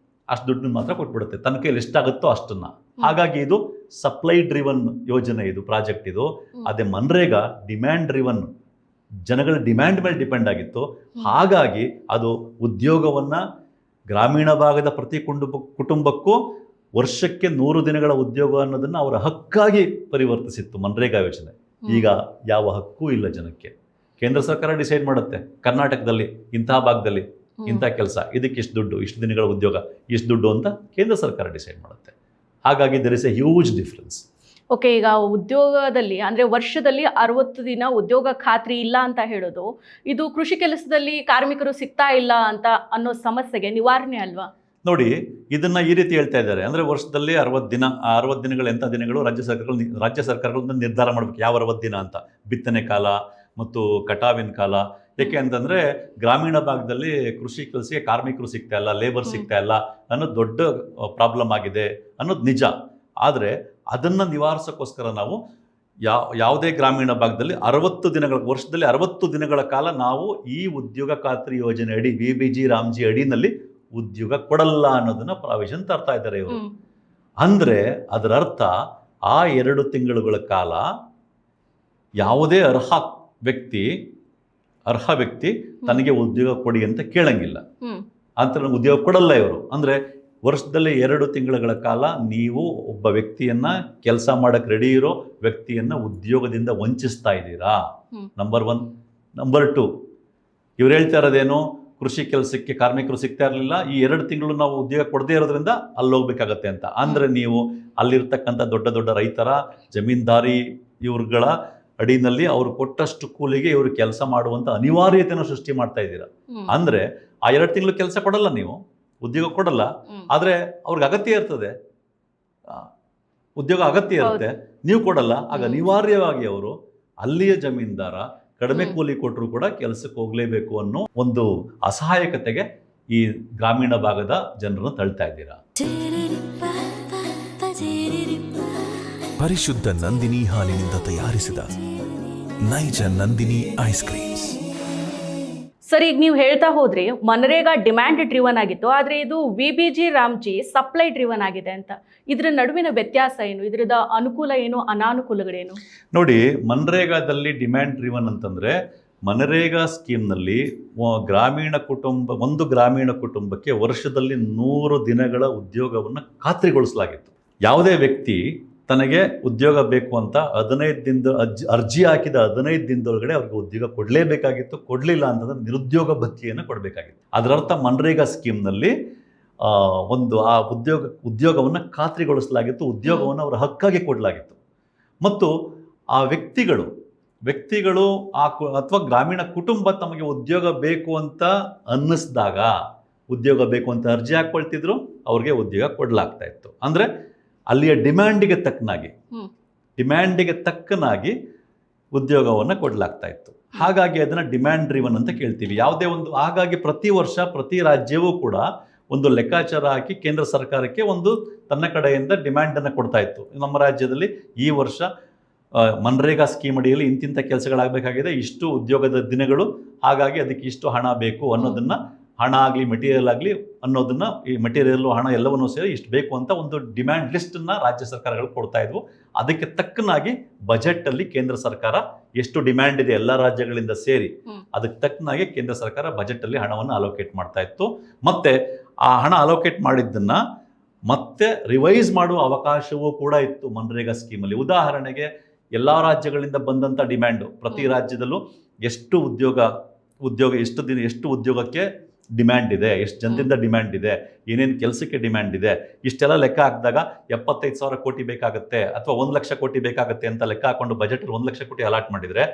ಅಷ್ಟು ದುಡ್ಡನ್ನು ಮಾತ್ರ ಕೊಟ್ಬಿಡುತ್ತೆ, ತನ್ನ ಕೈಯಲ್ಲಿ ಎಷ್ಟಾಗುತ್ತೋ ಅಷ್ಟನ್ನ. ಹಾಗಾಗಿ ಇದು ಸಪ್ಲೈ ಡ್ರಿವನ್ ಯೋಜನೆ, ಇದು ಪ್ರಾಜೆಕ್ಟ್ ಇದು. ಅದೇ ಮನ್ರೇಗಾ ಡಿಮ್ಯಾಂಡ್ ಡ್ರಿವನ್, ಜನಗಳ ಡಿಮ್ಯಾಂಡ್ ಮೇಲೆ ಡಿಪೆಂಡ್ ಆಗಿತ್ತು. ಹಾಗಾಗಿ ಅದು ಉದ್ಯೋಗವನ್ನ ಗ್ರಾಮೀಣ ಭಾಗದ ಪ್ರತಿ ಕುಟುಂಬಕ್ಕೂ ವರ್ಷಕ್ಕೆ 100 ದಿನಗಳ ಉದ್ಯೋಗ ಅನ್ನೋದನ್ನ ಅವರ ಹಕ್ಕಾಗಿ ಪರಿವರ್ತಿಸಿತ್ತು ಮನ್ರೇಗಾ ಯೋಜನೆ. ಈಗ ಯಾವ ಹಕ್ಕೂ ಇಲ್ಲ ಜನಕ್ಕೆ. ಕೇಂದ್ರ ಸರ್ಕಾರ ಡಿಸೈಡ್ ಮಾಡುತ್ತೆ, ಕರ್ನಾಟಕದಲ್ಲಿ ಇಂತಹ ಭಾಗದಲ್ಲಿ ಇಂಥ ಕೆಲಸ, ಇದಕ್ಕೆ ಇಷ್ಟು ದುಡ್ಡು, ಇಷ್ಟು ದಿನಗಳ ಉದ್ಯೋಗ, ಇಷ್ಟು ದುಡ್ಡು ಅಂತ ಕೇಂದ್ರ ಸರ್ಕಾರ ಡಿಸೈಡ್ ಮಾಡುತ್ತೆ. ಹಾಗಾಗಿ there is a huge difference. Okay, ಈಗ ಉದ್ಯೋಗದಲ್ಲಿ ಅಂದರೆ ವರ್ಷದಲ್ಲಿ 60 ದಿನ ಉದ್ಯೋಗ ಖಾತ್ರಿ ಇಲ್ಲ ಅಂತ ಹೇಳೋದು, ಇದು ಕೃಷಿ ಕೆಲಸದಲ್ಲಿ ಕಾರ್ಮಿಕರು ಸಿಗ್ತಾ ಇಲ್ಲ ಅಂತ ಅನ್ನೋ ಸಮಸ್ಯೆಗೆ ನಿವಾರಣೆ ಅಲ್ವಾ? ನೋಡಿ, ಇದನ್ನ ಈ ರೀತಿ ಹೇಳ್ತಾ ಇದ್ದಾರೆ. ಅಂದರೆ ವರ್ಷದಲ್ಲಿ 60 ದಿನ, 60 ದಿನಗಳು ಎಂಥ ದಿನಗಳು ರಾಜ್ಯ ಸರ್ಕಾರಗಳಿಂದ ನಿರ್ಧಾರ ಮಾಡಬೇಕು ಯಾವ 60 ದಿನ ಅಂತ. ಬಿತ್ತನೆ ಕಾಲ ಮತ್ತು ಕಟಾವಿನ ಕಾಲ. ಏಕೆ ಅಂತಂದರೆ ಗ್ರಾಮೀಣ ಭಾಗದಲ್ಲಿ ಕೃಷಿ ಕೆಲಸಕ್ಕೆ ಕಾರ್ಮಿಕರು ಸಿಗ್ತಾ ಇಲ್ಲ, ಲೇಬರ್ ಸಿಗ್ತಾ ಇಲ್ಲ ಅನ್ನೋದು ದೊಡ್ಡ ಪ್ರಾಬ್ಲಮ್ ಆಗಿದೆ ಅನ್ನೋದು ನಿಜ. ಆದರೆ ಅದನ್ನು ನಿವಾರಿಸೋಕ್ಕೋಸ್ಕರ ನಾವು ಯಾವುದೇ ಗ್ರಾಮೀಣ ಭಾಗದಲ್ಲಿ 60 ದಿನಗಳ ವರ್ಷದಲ್ಲಿ 60 ದಿನಗಳ ಕಾಲ ನಾವು ಈ ಉದ್ಯೋಗ ಖಾತ್ರಿ ಯೋಜನೆ ಅಡಿ BBG ರಾಮ್ಜಿ ಅಡಿನಲ್ಲಿ ಉದ್ಯೋಗ ಕೊಡಲ್ಲ ಅನ್ನೋದನ್ನ ಪ್ರಾವಿಷನ್ ತರ್ತಾ ಇದ್ದಾರೆ ಇವರು. ಅಂದ್ರೆ ಅದರ ಅರ್ಥ ಆ 2 ತಿಂಗಳುಗಳ ಕಾಲ ಯಾವುದೇ ಅರ್ಹ ವ್ಯಕ್ತಿ ತನಗೆ ಉದ್ಯೋಗ ಕೊಡಿ ಅಂತ ಕೇಳಂಗಿಲ್ಲ. ಅಂತ ಉದ್ಯೋಗ ಕೊಡಲ್ಲ ಇವರು. ಅಂದ್ರೆ ವರ್ಷದಲ್ಲಿ 2 ತಿಂಗಳುಗಳ ಕಾಲ ನೀವು ಒಬ್ಬ ವ್ಯಕ್ತಿಯನ್ನ ಕೆಲಸ ಮಾಡಕ್ಕೆ ರೆಡಿ ಇರೋ ವ್ಯಕ್ತಿಯನ್ನ ಉದ್ಯೋಗದಿಂದ ವಂಚಿಸ್ತಾ ಇದ್ದೀರಾ. ನಂಬರ್ 1. ನಂಬರ್ 2, ಇವ್ರು ಹೇಳ್ತಾ ಇರೋದೇನು, ಕೃಷಿ ಕೆಲಸಕ್ಕೆ ಕಾರ್ಮಿಕರು ಸಿಗ್ತಾ ಇರಲಿಲ್ಲ, ಈ 2 ತಿಂಗಳು ನಾವು ಉದ್ಯೋಗ ಕೊಡದೇ ಇರೋದ್ರಿಂದ ಅಲ್ಲಿ ಹೋಗ್ಬೇಕಾಗತ್ತೆ ಅಂತ. ಅಂದ್ರೆ ನೀವು ಅಲ್ಲಿರ್ತಕ್ಕಂಥ ದೊಡ್ಡ ದೊಡ್ಡ ರೈತರ ಜಮೀನ್ದಾರಿ ಇವ್ರುಗಳ ಅಡಿನಲ್ಲಿ ಅವ್ರು ಕೊಟ್ಟಷ್ಟು ಕೂಲಿಗೆ ಇವರು ಕೆಲಸ ಮಾಡುವಂತ ಅನಿವಾರ್ಯತೆಯನ್ನು ಸೃಷ್ಟಿ ಮಾಡ್ತಾ ಇದ್ದೀರಾ. ಅಂದ್ರೆ ಆ 2 ತಿಂಗಳು ಕೆಲಸ ಕೊಡಲ್ಲ, ನೀವು ಉದ್ಯೋಗ ಕೊಡಲ್ಲ, ಆದ್ರೆ ಅವ್ರಿಗೆ ಅಗತ್ಯ ಇರ್ತದೆ, ಉದ್ಯೋಗ ಅಗತ್ಯ ಇರುತ್ತೆ, ನೀವು ಕೊಡಲ್ಲ. ಆಗ ಅನಿವಾರ್ಯವಾಗಿ ಅವರು ಅಲ್ಲಿಯ ಜಮೀನ್ದಾರ ಕಡಿಮೆ ಕೂಲಿ ಕೊಟ್ಟರು ಕೂಡ ಕೆಲಸಕ್ಕೆ ಹೋಗ್ಲೇಬೇಕು ಅನ್ನೋ ಒಂದು ಅಸಹಾಯಕತೆಗೆ ಈ ಗ್ರಾಮೀಣ ಭಾಗದ ಜನರನ್ನು ತಳ್ತಾ ಇದ್ದೀರಾ. ಪರಿಶುದ್ಧ ನಂದಿನಿ ಹಾಲಿನಿಂದ ತಯಾರಿಸಿದ ನೈಜ ನಂದಿನಿ ಐಸ್ ಕ್ರೀಮ್ಸ್. ಸರ್, ಈಗ ನೀವು ಹೇಳ್ತಾ ಹೋದ್ರಿ ಮನರೇಗಾ ಡಿಮ್ಯಾಂಡ್ ಡ್ರಿವನ್ ಆಗಿತ್ತು, ಆದರೆ ಇದು BBG ರಾಮ್ಜಿ ಸಪ್ಲೈ ಡ್ರಿವನ್ ಆಗಿದೆ ಅಂತ. ಇದರ ನಡುವಿನ ವ್ಯತ್ಯಾಸ ಏನು, ಇದರದ ಅನುಕೂಲ ಏನು, ಅನಾನುಕೂಲಗಳೇನು? ನೋಡಿ, ಮನ್ರೇಗಾದಲ್ಲಿ ಡಿಮ್ಯಾಂಡ್ ಡ್ರಿವನ್ ಅಂತಂದ್ರೆ ಮನರೇಗಾ ಸ್ಕೀಮ್ನಲ್ಲಿ ಒಂದು ಗ್ರಾಮೀಣ ಕುಟುಂಬಕ್ಕೆ ವರ್ಷದಲ್ಲಿ 100 ದಿನಗಳ ಉದ್ಯೋಗವನ್ನು ಖಾತ್ರಿಗೊಳಿಸಲಾಗಿತ್ತು. ಯಾವುದೇ ವ್ಯಕ್ತಿ ತನಗೆ ಉದ್ಯೋಗ ಬೇಕು ಅಂತ 15 ದಿನದ ಅರ್ಜಿ ಹಾಕಿದ 15 ದಿನದೊಳಗಡೆ ಅವ್ರಿಗೆ ಉದ್ಯೋಗ ಕೊಡಲೇಬೇಕಾಗಿತ್ತು. ಕೊಡಲಿಲ್ಲ ಅಂತಂದ್ರೆ ನಿರುದ್ಯೋಗ ಭತ್ಯೆಯನ್ನು ಕೊಡಬೇಕಾಗಿತ್ತು. ಅದರರ್ಥ ಮನ್ರೇಗಾ ಸ್ಕೀಮ್ನಲ್ಲಿ ಆ ಉದ್ಯೋಗವನ್ನು ಖಾತ್ರಿಗೊಳಿಸಲಾಗಿತ್ತು, ಉದ್ಯೋಗವನ್ನು ಅವರ ಹಕ್ಕಾಗಿ ಕೊಡಲಾಗಿತ್ತು. ಮತ್ತು ಆ ವ್ಯಕ್ತಿಗಳು ಅಥವಾ ಗ್ರಾಮೀಣ ಕುಟುಂಬ ತಮಗೆ ಉದ್ಯೋಗ ಬೇಕು ಅಂತ ಅನ್ನಿಸ್ದಾಗ ಉದ್ಯೋಗ ಬೇಕು ಅಂತ ಅರ್ಜಿ ಹಾಕ್ಕೊಳ್ತಿದ್ರು, ಅವ್ರಿಗೆ ಉದ್ಯೋಗ ಕೊಡಲಾಗ್ತಾ ಇತ್ತು. ಅಂದರೆ ಅಲ್ಲಿಯ ಡಿಮ್ಯಾಂಡಿಗೆ ತಕ್ಕನಾಗಿ ಉದ್ಯೋಗವನ್ನು ಕೊಡಲಾಗ್ತಾ ಇತ್ತು. ಹಾಗಾಗಿ ಅದನ್ನು ಡಿಮ್ಯಾಂಡ್ ಡ್ರಿವನ್ ಅಂತ ಕೇಳ್ತೀವಿ. ಹಾಗಾಗಿ ಪ್ರತಿ ವರ್ಷ ಪ್ರತಿ ರಾಜ್ಯವೂ ಕೂಡ ಒಂದು ಲೆಕ್ಕಾಚಾರ ಹಾಕಿ ಕೇಂದ್ರ ಸರ್ಕಾರಕ್ಕೆ ಒಂದು ತನ್ನ ಕಡೆಯಿಂದ ಡಿಮ್ಯಾಂಡನ್ನು ಕೊಡ್ತಾ ಇತ್ತು. ನಮ್ಮ ರಾಜ್ಯದಲ್ಲಿ ಈ ವರ್ಷ ಮನ್ರೇಗಾ ಸ್ಕೀಮ್ ಅಡಿಯಲ್ಲಿ ಇಂತಿಂಥ ಕೆಲಸಗಳಾಗಬೇಕಾಗಿದೆ, ಇಷ್ಟು ಉದ್ಯೋಗದ ದಿನಗಳು, ಹಾಗಾಗಿ ಅದಕ್ಕೆ ಇಷ್ಟು ಹಣ ಬೇಕು ಅನ್ನೋದನ್ನು, ಹಣ ಆಗಲಿ ಮೆಟೀರಿಯಲ್ ಆಗಲಿ ಅನ್ನೋದನ್ನು, ಈ ಮೆಟೀರಿಯಲ್ಲು ಹಣ ಎಲ್ಲವನ್ನೂ ಸೇರಿ ಇಷ್ಟು ಬೇಕು ಅಂತ ಒಂದು ಡಿಮ್ಯಾಂಡ್ ಲಿಸ್ಟನ್ನು ರಾಜ್ಯ ಸರ್ಕಾರಗಳು ಕೊಡ್ತಾ ಇದ್ವು. ಅದಕ್ಕೆ ತಕ್ಕನಾಗಿ ಬಜೆಟಲ್ಲಿ ಕೇಂದ್ರ ಸರ್ಕಾರ ಎಷ್ಟು ಡಿಮ್ಯಾಂಡ್ ಇದೆ ಎಲ್ಲ ರಾಜ್ಯಗಳಿಂದ ಸೇರಿ ಅದಕ್ಕೆ ತಕ್ಕನಾಗಿ ಕೇಂದ್ರ ಸರ್ಕಾರ ಬಜೆಟಲ್ಲಿ ಹಣವನ್ನು ಅಲೋಕೇಟ್ ಮಾಡ್ತಾ ಇತ್ತು. ಮತ್ತು ಆ ಹಣ ಅಲೋಕೇಟ್ ಮಾಡಿದ್ದನ್ನು ಮತ್ತೆ ರಿವೈಸ್ ಮಾಡುವ ಅವಕಾಶವೂ ಕೂಡ ಇತ್ತು ಮನ್ರೇಗಾ ಸ್ಕೀಮಲ್ಲಿ. ಉದಾಹರಣೆಗೆ ಎಲ್ಲ ರಾಜ್ಯಗಳಿಂದ ಬಂದಂಥ ಡಿಮ್ಯಾಂಡು, ಪ್ರತಿ ರಾಜ್ಯದಲ್ಲೂ ಎಷ್ಟು ಉದ್ಯೋಗಕ್ಕೆ ಡಿಮ್ಯಾಂಡ್ ಇದೆ, ಎಷ್ಟು ಜನರಿಂದ ಡಿಮ್ಯಾಂಡ್ ಇದೆ, ಏನೇನು ಕೆಲಸಕ್ಕೆ ಡಿಮ್ಯಾಂಡ್ ಇದೆ, ಇಷ್ಟೆಲ್ಲ ಲೆಕ್ಕ ಹಾಕಿದಾಗ 75,000 ಕೋಟಿ ಬೇಕಾಗುತ್ತೆ ಅಥವಾ 1 ಲಕ್ಷ ಕೋಟಿ ಬೇಕಾಗುತ್ತೆ ಅಂತ ಲೆಕ್ಕ ಹಾಕೊಂಡು ಬಜೆಟಲ್ಲಿ 1 ಲಕ್ಷ ಕೋಟಿ ಅಲಾಟ್ ಮಾಡಿದರೆ,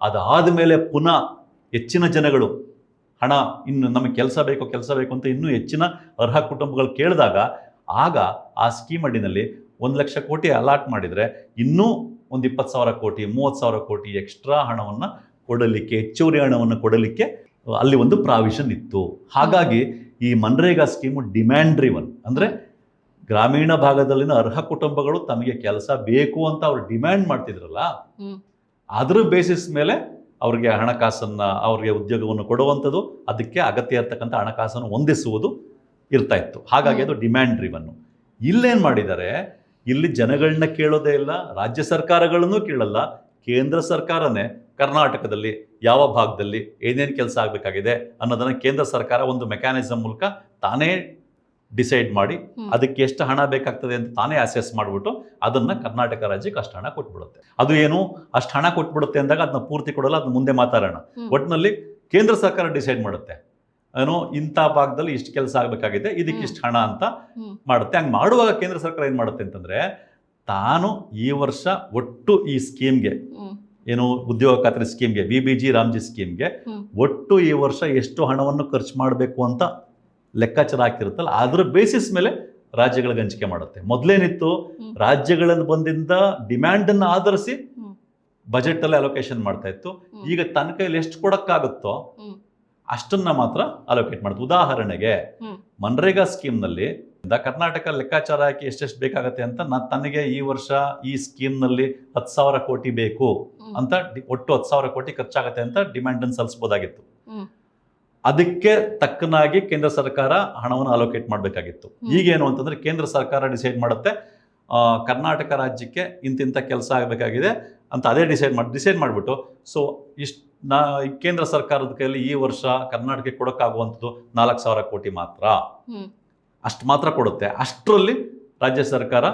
ಅದಾದ ಮೇಲೆ ಪುನಃ ಹೆಚ್ಚಿನ ಜನಗಳು ಹಣ ಇನ್ನು ನಮಗೆ ಕೆಲಸ ಬೇಕು ಅಂತ ಇನ್ನೂ ಹೆಚ್ಚಿನ ಅರ್ಹ ಕುಟುಂಬಗಳು ಕೇಳಿದಾಗ, ಆಗ ಆ ಸ್ಕೀಮ್ ಅಡಿನಲ್ಲಿ 1 ಲಕ್ಷ ಕೋಟಿ ಅಲಾಟ್ ಮಾಡಿದರೆ ಇನ್ನೂ ಒಂದು 20,000 ಕೋಟಿ 30,000 ಕೋಟಿ ಎಕ್ಸ್ಟ್ರಾ ಹಣವನ್ನು ಕೊಡಲಿಕ್ಕೆ, ಹೆಚ್ಚುವರಿ ಹಣವನ್ನು ಕೊಡಲಿಕ್ಕೆ ಅಲ್ಲಿ ಒಂದು ಪ್ರಾವಿಷನ್ ಇತ್ತು. ಹಾಗಾಗಿ ಈ ಮನ್ರೇಗಾ ಸ್ಕೀಮು ಡಿಮ್ಯಾಂಡ್ ಡ್ರಿವನ್, ಅಂದರೆ ಗ್ರಾಮೀಣ ಭಾಗದಲ್ಲಿನ ಅರ್ಹ ಕುಟುಂಬಗಳು ತಮಗೆ ಕೆಲಸ ಬೇಕು ಅಂತ ಅವ್ರು ಡಿಮ್ಯಾಂಡ್ ಮಾಡ್ತಿದ್ರಲ್ಲ, ಅದ್ರ ಬೇಸಿಸ್ ಮೇಲೆ ಅವ್ರಿಗೆ ಅವ್ರಿಗೆ ಉದ್ಯೋಗವನ್ನು ಕೊಡುವಂಥದ್ದು, ಅದಕ್ಕೆ ಅಗತ್ಯ ಇರ್ತಕ್ಕಂಥ ಹಣಕಾಸನ್ನು ಹೊಂದಿಸುವುದು ಇರ್ತಾ ಇತ್ತು. ಹಾಗಾಗಿ ಅದು ಡಿಮ್ಯಾಂಡ್ ಡ್ರಿವನ್. ಇಲ್ಲೇನು ಮಾಡಿದ್ದಾರೆ, ಇಲ್ಲಿ ಜನಗಳನ್ನ ಕೇಳೋದೇ ಇಲ್ಲ, ರಾಜ್ಯ ಸರ್ಕಾರಗಳನ್ನು ಕೇಳಲ್ಲ, ಕೇಂದ್ರ ಸರ್ಕಾರನೇ ಕರ್ನಾಟಕದಲ್ಲಿ ಯಾವ ಭಾಗದಲ್ಲಿ ಏನೇನು ಕೆಲಸ ಆಗಬೇಕಾಗಿದೆ ಅನ್ನೋದನ್ನು ಕೇಂದ್ರ ಸರ್ಕಾರ ಒಂದು ಮೆಕ್ಯಾನಿಸಮ್ ಮೂಲಕ ತಾನೇ ಡಿಸೈಡ್ ಮಾಡಿ ಅದಕ್ಕೆ ಎಷ್ಟು ಹಣ ಬೇಕಾಗ್ತದೆ ಅಂತ ತಾನೇ ಅಸೆಸ್ ಮಾಡಿಬಿಟ್ಟು ಅದನ್ನು ಕರ್ನಾಟಕ ರಾಜ್ಯಕ್ಕೆ ಅಷ್ಟು ಹಣ ಕೊಟ್ಬಿಡುತ್ತೆ. ಅದು ಏನು ಅಷ್ಟು ಹಣ ಕೊಟ್ಬಿಡುತ್ತೆ ಅಂದಾಗ ಅದನ್ನ ಪೂರ್ತಿ ಕೊಡಲ್ಲ, ಅದನ್ನ ಮುಂದೆ ಮಾತಾಡೋಣ. ಒಟ್ಟಿನಲ್ಲಿ ಕೇಂದ್ರ ಸರ್ಕಾರ ಡಿಸೈಡ್ ಮಾಡುತ್ತೆ, ಇಂಥ ಭಾಗದಲ್ಲಿ ಇಷ್ಟು ಕೆಲಸ ಆಗಬೇಕಾಗಿದೆ, ಇದಕ್ಕೆ ಇಷ್ಟು ಹಣ ಅಂತ ಮಾಡುತ್ತೆ. ಹಂಗೆ ಮಾಡುವಾಗ ಕೇಂದ್ರ ಸರ್ಕಾರ ಏನು ಮಾಡುತ್ತೆ ಅಂತಂದರೆ, ತಾನು ಈ ವರ್ಷ ಒಟ್ಟು ಈ ಸ್ಕೀಮ್ಗೆ ಉದ್ಯೋಗ ಖಾತ್ರಿ ಸ್ಕೀಮ್ಗೆ, BBG ರಾಮ್ಜಿ ಸ್ಕೀಮ್ಗೆ ಒಟ್ಟು ಈ ವರ್ಷ ಎಷ್ಟು ಹಣವನ್ನು ಖರ್ಚು ಮಾಡಬೇಕು ಅಂತ ಲೆಕ್ಕಾಚಾರ ಹಾಕಿರುತ್ತಲ್ಲ, ಅದರ ಬೇಸಿಸ್ ಮೇಲೆ ರಾಜ್ಯಗಳಿಗೆ ಹಂಚಿಕೆ ಮಾಡುತ್ತೆ. ಮೊದಲೇನಿತ್ತು, ರಾಜ್ಯಗಳಲ್ಲಿ ಬಂದಿಂದ ಡಿಮ್ಯಾಂಡನ್ನು ಆಧರಿಸಿ ಬಜೆಟಲ್ಲಿ ಅಲೋಕೇಶನ್ ಮಾಡ್ತಾ ಇತ್ತು. ಈಗ ತನ್ನ ಕೈಯಲ್ಲಿ ಎಷ್ಟು ಕೊಡೋಕ್ಕಾಗುತ್ತೋ ಅಷ್ಟನ್ನ ಮಾತ್ರ ಅಲೋಕೇಟ್ ಮಾಡುತ್ತೆ. ಉದಾಹರಣೆಗೆ ಮನ್ರೇಗಾ ಸ್ಕೀಮ್ನಲ್ಲಿ ಕರ್ನಾಟಕ ಲೆಕ್ಕಾಚಾರ ಹಾಕಿ ಎಷ್ಟೆಷ್ಟು ಬೇಕಾಗತ್ತೆ ಅಂತ ತನಗೆ ಈ ವರ್ಷ ಈ ಸ್ಕೀಮ್ನಲ್ಲಿ 10,000 ಕೋಟಿ ಬೇಕು ಅಂತ ಒಟ್ಟು 10,000 ಕೋಟಿ ಖರ್ಚಾಗತ್ತೆ ಅಂತ ಡಿಮ್ಯಾಂಡನ್ನು ಸಲ್ಲಿಸಬಹುದಾಗಿತ್ತು. ಅದಕ್ಕೆ ತಕ್ಕನಾಗಿ ಕೇಂದ್ರ ಸರ್ಕಾರ ಹಣವನ್ನು ಅಲೋಕೇಟ್ ಮಾಡಬೇಕಾಗಿತ್ತು. ಈಗೇನು ಅಂತಂದ್ರೆ ಕೇಂದ್ರ ಸರ್ಕಾರ ಡಿಸೈಡ್ ಮಾಡುತ್ತೆ ಕರ್ನಾಟಕ ರಾಜ್ಯಕ್ಕೆ ಇಂತಿಂಥ ಕೆಲಸ ಆಗಬೇಕಾಗಿದೆ ಅಂತ ಅದೇ ಡಿಸೈಡ್ ಮಾಡಿಬಿಟ್ಟು ಸೊ ಕೇಂದ್ರ ಸರ್ಕಾರದ ಕೈಯಲ್ಲಿ ಈ ವರ್ಷ ಕರ್ನಾಟಕಕ್ಕೆ ಕೊಡೋಕ್ಕಾಗುವಂಥದ್ದು 4,000 ಕೋಟಿ ಮಾತ್ರ, ಅಷ್ಟು ಮಾತ್ರ ಕೊಡುತ್ತೆ. ಅಷ್ಟರಲ್ಲಿ ರಾಜ್ಯ ಸರ್ಕಾರ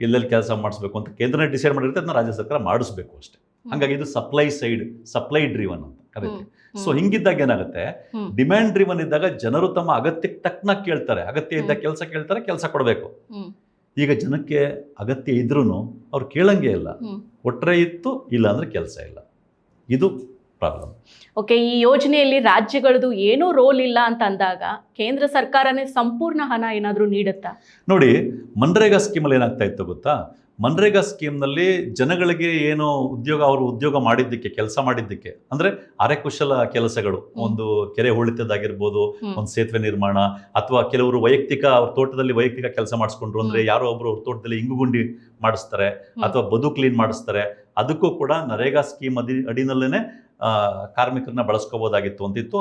ಎಲ್ಲೆಲ್ಲಿ ಕೆಲಸ ಮಾಡಿಸ್ಬೇಕು ಅಂತ ಕೇಂದ್ರನೇ ಡಿಸೈಡ್ ಮಾಡಿರುತ್ತೆ, ಅದನ್ನ ರಾಜ್ಯ ಸರ್ಕಾರ ಮಾಡಿಸ್ಬೇಕು ಅಷ್ಟೇ. ಹಂಗಾಗಿ ಇದು ಸಪ್ಲೈ ಡ್ರಿವನ್ ಅಂತ ಕರೀತೀವಿ. ಸೊ ಹಿಂಗಿದ್ದಾಗ ಏನಾಗುತ್ತೆ, ಡಿಮ್ಯಾಂಡ್ ಡ್ರಿವನ್ ಇದ್ದಾಗ ಜನರು ತಮ್ಮ ಅಗತ್ಯಕ್ಕೆ ತಕ್ಕನಾಗಿ ಕೇಳ್ತಾರೆ, ಅಗತ್ಯ ಇದ್ದ ಕೆಲಸ ಕೇಳ್ತಾರೆ, ಕೆಲಸ ಕೊಡಬೇಕು. ಈಗ ಜನಕ್ಕೆ ಅಗತ್ಯ ಇದ್ರೂ ಅವ್ರು ಕೇಳಂಗೆ ಇಲ್ಲ, ಒಟ್ಟರೆ ಇತ್ತು ಇಲ್ಲ ಅಂದ್ರೆ ಕೆಲಸ ಇಲ್ಲ. ಇದು ಪ್ರಾಬ್ಲಮ್. ಓಕೆ, ಈ ಯೋಜನೆಯಲ್ಲಿ ರಾಜ್ಯಗಳದ್ದು ಏನೂ ರೋಲ್ ಇಲ್ಲ ಅಂತ ಅಂದಾಗ ಕೇಂದ್ರ ಸರ್ಕಾರನೇ ಸಂಪೂರ್ಣ ಹಣ ಏನಾದರೂ ನೀಡುತ್ತಾ? ನೋಡಿ, ಮನ್ರೇಗಾ ಸ್ಕೀಮಲ್ಲಿ ಏನಾಗ್ತಾ ಇತ್ತು ಗೊತ್ತಾ, ಮನ್ರೇಗಾ ಸ್ಕೀಮ್ನಲ್ಲಿ ಜನಗಳಿಗೆ ಏನು ಉದ್ಯೋಗ ಮಾಡಿದ್ದಕ್ಕೆ, ಕೆಲಸ ಮಾಡಿದ್ದಕ್ಕೆ, ಅಂದ್ರೆ ಅರೆಕುಶಲ ಕೆಲಸಗಳು, ಒಂದು ಕೆರೆ ಹೂಳಿತದಾಗಿರ್ಬೋದು, ಒಂದು ಸೇತುವೆ ನಿರ್ಮಾಣ, ಅಥವಾ ಕೆಲವರು ಅವ್ರ ತೋಟದಲ್ಲಿ ವೈಯಕ್ತಿಕ ಕೆಲಸ ಮಾಡಿಸ್ಕೊಂಡ್ರು ಅಂದ್ರೆ ಯಾರೋ ಒಬ್ರು ಅವ್ರ ತೋಟದಲ್ಲಿ ಇಂಗುಗುಂಡಿ ಮಾಡಿಸ್ತಾರೆ ಅಥವಾ ಬದು ಕ್ಲೀನ್ ಮಾಡಿಸ್ತಾರೆ, ಅದಕ್ಕೂ ಕೂಡ ನರೇಗಾ ಸ್ಕೀಮ್ ಅಡಿನಲ್ಲೇನೆ ಕಾರ್ಮಿಕರನ್ನ ಬಳಸ್ಕೋಬಹುದಾಗಿತ್ತು ಅಂತಿತ್ತು.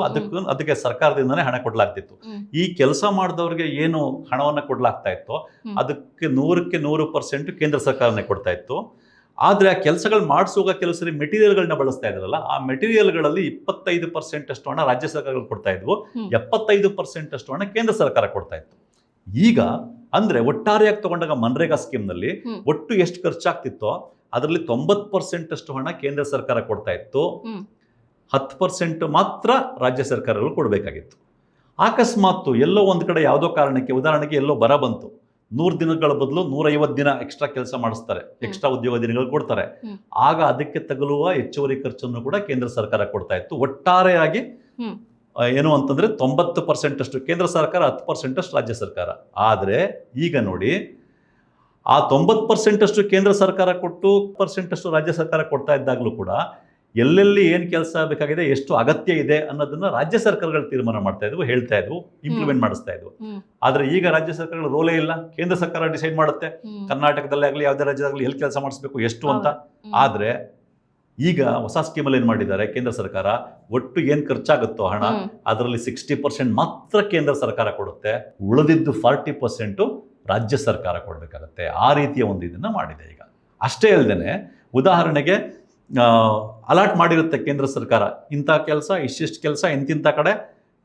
ಅದಕ್ಕೆ ಸರ್ಕಾರದಿಂದನೇ ಹಣ ಕೊಡ್ಲಾಗ್ತಿತ್ತು. ಈ ಕೆಲಸ ಮಾಡಿದವ್ರಿಗೆ ಏನು ಹಣವನ್ನ ಕೊಡ್ಲಾಗ್ತಾ ಇತ್ತು ಅದಕ್ಕೆ 100% ಕೇಂದ್ರ ಸರ್ಕಾರನೇ ಕೊಡ್ತಾ ಇತ್ತು. ಆದ್ರೆ ಆ ಕೆಲಸಗಳು ಮಾಡಿಸುವಾಗ ಕೆಲವು ಸರಿ ಮೆಟೀರಿಯಲ್ಗಳನ್ನ ಬಳಸ್ತಾ ಇದ್ರಲ್ಲ, ಆ ಮೆಟೀರಿಯಲ್ಗಳಲ್ಲಿ 25% ಅಷ್ಟು ಹಣ ರಾಜ್ಯ ಸರ್ಕಾರಗಳು ಕೊಡ್ತಾ ಇದ್ವು, 75% ಅಷ್ಟು ಹಣ ಕೇಂದ್ರ ಸರ್ಕಾರ ಕೊಡ್ತಾ ಇತ್ತು. ಈಗ ಅಂದ್ರೆ ಒಟ್ಟಾರೆಯಾಗಿ ತಗೊಂಡಾಗ ಮನ್ರೇಗಾ ಸ್ಕೀಮ್ನಲ್ಲಿ ಒಟ್ಟು ಎಷ್ಟು ಖರ್ಚಾಗ್ತಿತ್ತೋ ಅದರಲ್ಲಿ 90% ಅಷ್ಟು ಹಣ ಕೇಂದ್ರ ಸರ್ಕಾರ ಕೊಡ್ತಾ ಇತ್ತು, 10% ಮಾತ್ರ ರಾಜ್ಯ ಸರ್ಕಾರಗಳು ಕೊಡಬೇಕಾಗಿತ್ತು. ಅಕಸ್ಮಾತ್ ಎಲ್ಲೋ ಒಂದು ಕಡೆ ಯಾವುದೋ ಕಾರಣಕ್ಕೆ, ಉದಾಹರಣೆಗೆ ಎಲ್ಲೋ ಬರ ಬಂತು, 100 ದಿನಗಳ ಬದಲು 150 ದಿನ ಎಕ್ಸ್ಟ್ರಾ ಕೆಲಸ ಮಾಡಿಸ್ತಾರೆ, ಎಕ್ಸ್ಟ್ರಾ ಉದ್ಯೋಗ ದಿನಗಳು ಕೊಡ್ತಾರೆ, ಆಗ ಅದಕ್ಕೆ ತಗುಲುವ ಹೆಚ್ಚುವರಿ ಖರ್ಚನ್ನು ಕೂಡ ಕೇಂದ್ರ ಸರ್ಕಾರ ಕೊಡ್ತಾ ಇತ್ತು. ಒಟ್ಟಾರೆಯಾಗಿ ಏನು ಅಂತಂದ್ರೆ 90% ಅಷ್ಟು ಕೇಂದ್ರ ಸರ್ಕಾರ, 10% ಅಷ್ಟು ರಾಜ್ಯ ಸರ್ಕಾರ. ಆದ್ರೆ ಈಗ ನೋಡಿ, ಆ 90% ಅಷ್ಟು ಕೇಂದ್ರ ಸರ್ಕಾರ ಕೊಟ್ಟು 10% ಅಷ್ಟು ರಾಜ್ಯ ಸರ್ಕಾರ ಕೊಡ್ತಾ ಇದ್ದಾಗಲೂ ಕೂಡ ಎಲ್ಲೆಲ್ಲಿ ಏನು ಕೆಲಸ ಬೇಕಾಗಿದೆ, ಎಷ್ಟು ಅಗತ್ಯ ಇದೆ ಅನ್ನೋದನ್ನ ರಾಜ್ಯ ಸರ್ಕಾರಗಳು ತೀರ್ಮಾನ ಮಾಡ್ತಾ ಇದ್ವು, ಹೇಳ್ತಾ ಇದ್ವು, ಇಂಪ್ಲಿಮೆಂಟ್ ಮಾಡಿಸ್ತಾ ಇದ್ವು. ಆದ್ರೆ ಈಗ ರಾಜ್ಯ ಸರ್ಕಾರಗಳ ರೋಲೇ ಇಲ್ಲ, ಕೇಂದ್ರ ಸರ್ಕಾರ ಡಿಸೈಡ್ ಮಾಡುತ್ತೆ ಕರ್ನಾಟಕದಲ್ಲೇ ಆಗಲಿ ಯಾವುದೇ ರಾಜ್ಯದಾಗಲಿ ಎಲ್ಲಿ ಕೆಲಸ ಮಾಡಿಸ್ಬೇಕು, ಎಷ್ಟು ಅಂತ. ಆದ್ರೆ ಈಗ ಹೊಸ ಸ್ಕೀಮಲ್ಲಿ ಏನು ಮಾಡಿದ್ದಾರೆ, ಕೇಂದ್ರ ಸರ್ಕಾರ ಒಟ್ಟು ಏನು ಖರ್ಚಾಗುತ್ತೋ ಹಣ ಅದರಲ್ಲಿ 60% ಮಾತ್ರ ಕೇಂದ್ರ ಸರ್ಕಾರ ಕೊಡುತ್ತೆ, ಉಳಿದಿದ್ದು 40% ರಾಜ್ಯ ಸರ್ಕಾರ ಕೊಡಬೇಕಾಗತ್ತೆ. ಆ ರೀತಿಯ ಒಂದು ಇದನ್ನ ಮಾಡಿದೆ. ಈಗ ಅಷ್ಟೇ ಅಲ್ಲದೆ, ಉದಾಹರಣೆಗೆ ಅಲಾಟ್ ಮಾಡಿರುತ್ತೆ ಕೇಂದ್ರ ಸರ್ಕಾರ, ಇಂಥ ಕೆಲಸ, ಇಷ್ಟಿಷ್ಟು ಕೆಲಸ, ಇಂತಿಂಥ ಕಡೆ